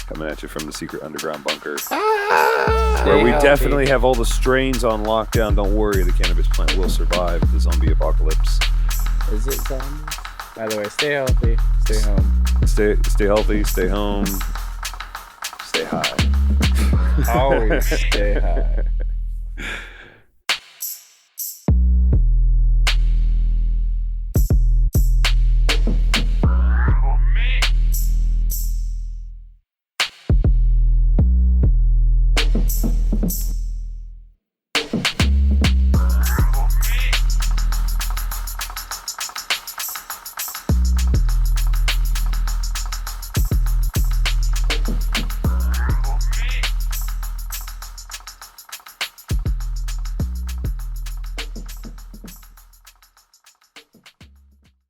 coming at you from the secret underground bunker, where we definitely have all the strains on lockdown. Don't worry, the cannabis plant will survive the zombie apocalypse. Is it zombie? By the way, stay healthy, stay home. Stay healthy, stay home, stay high. Always stay high.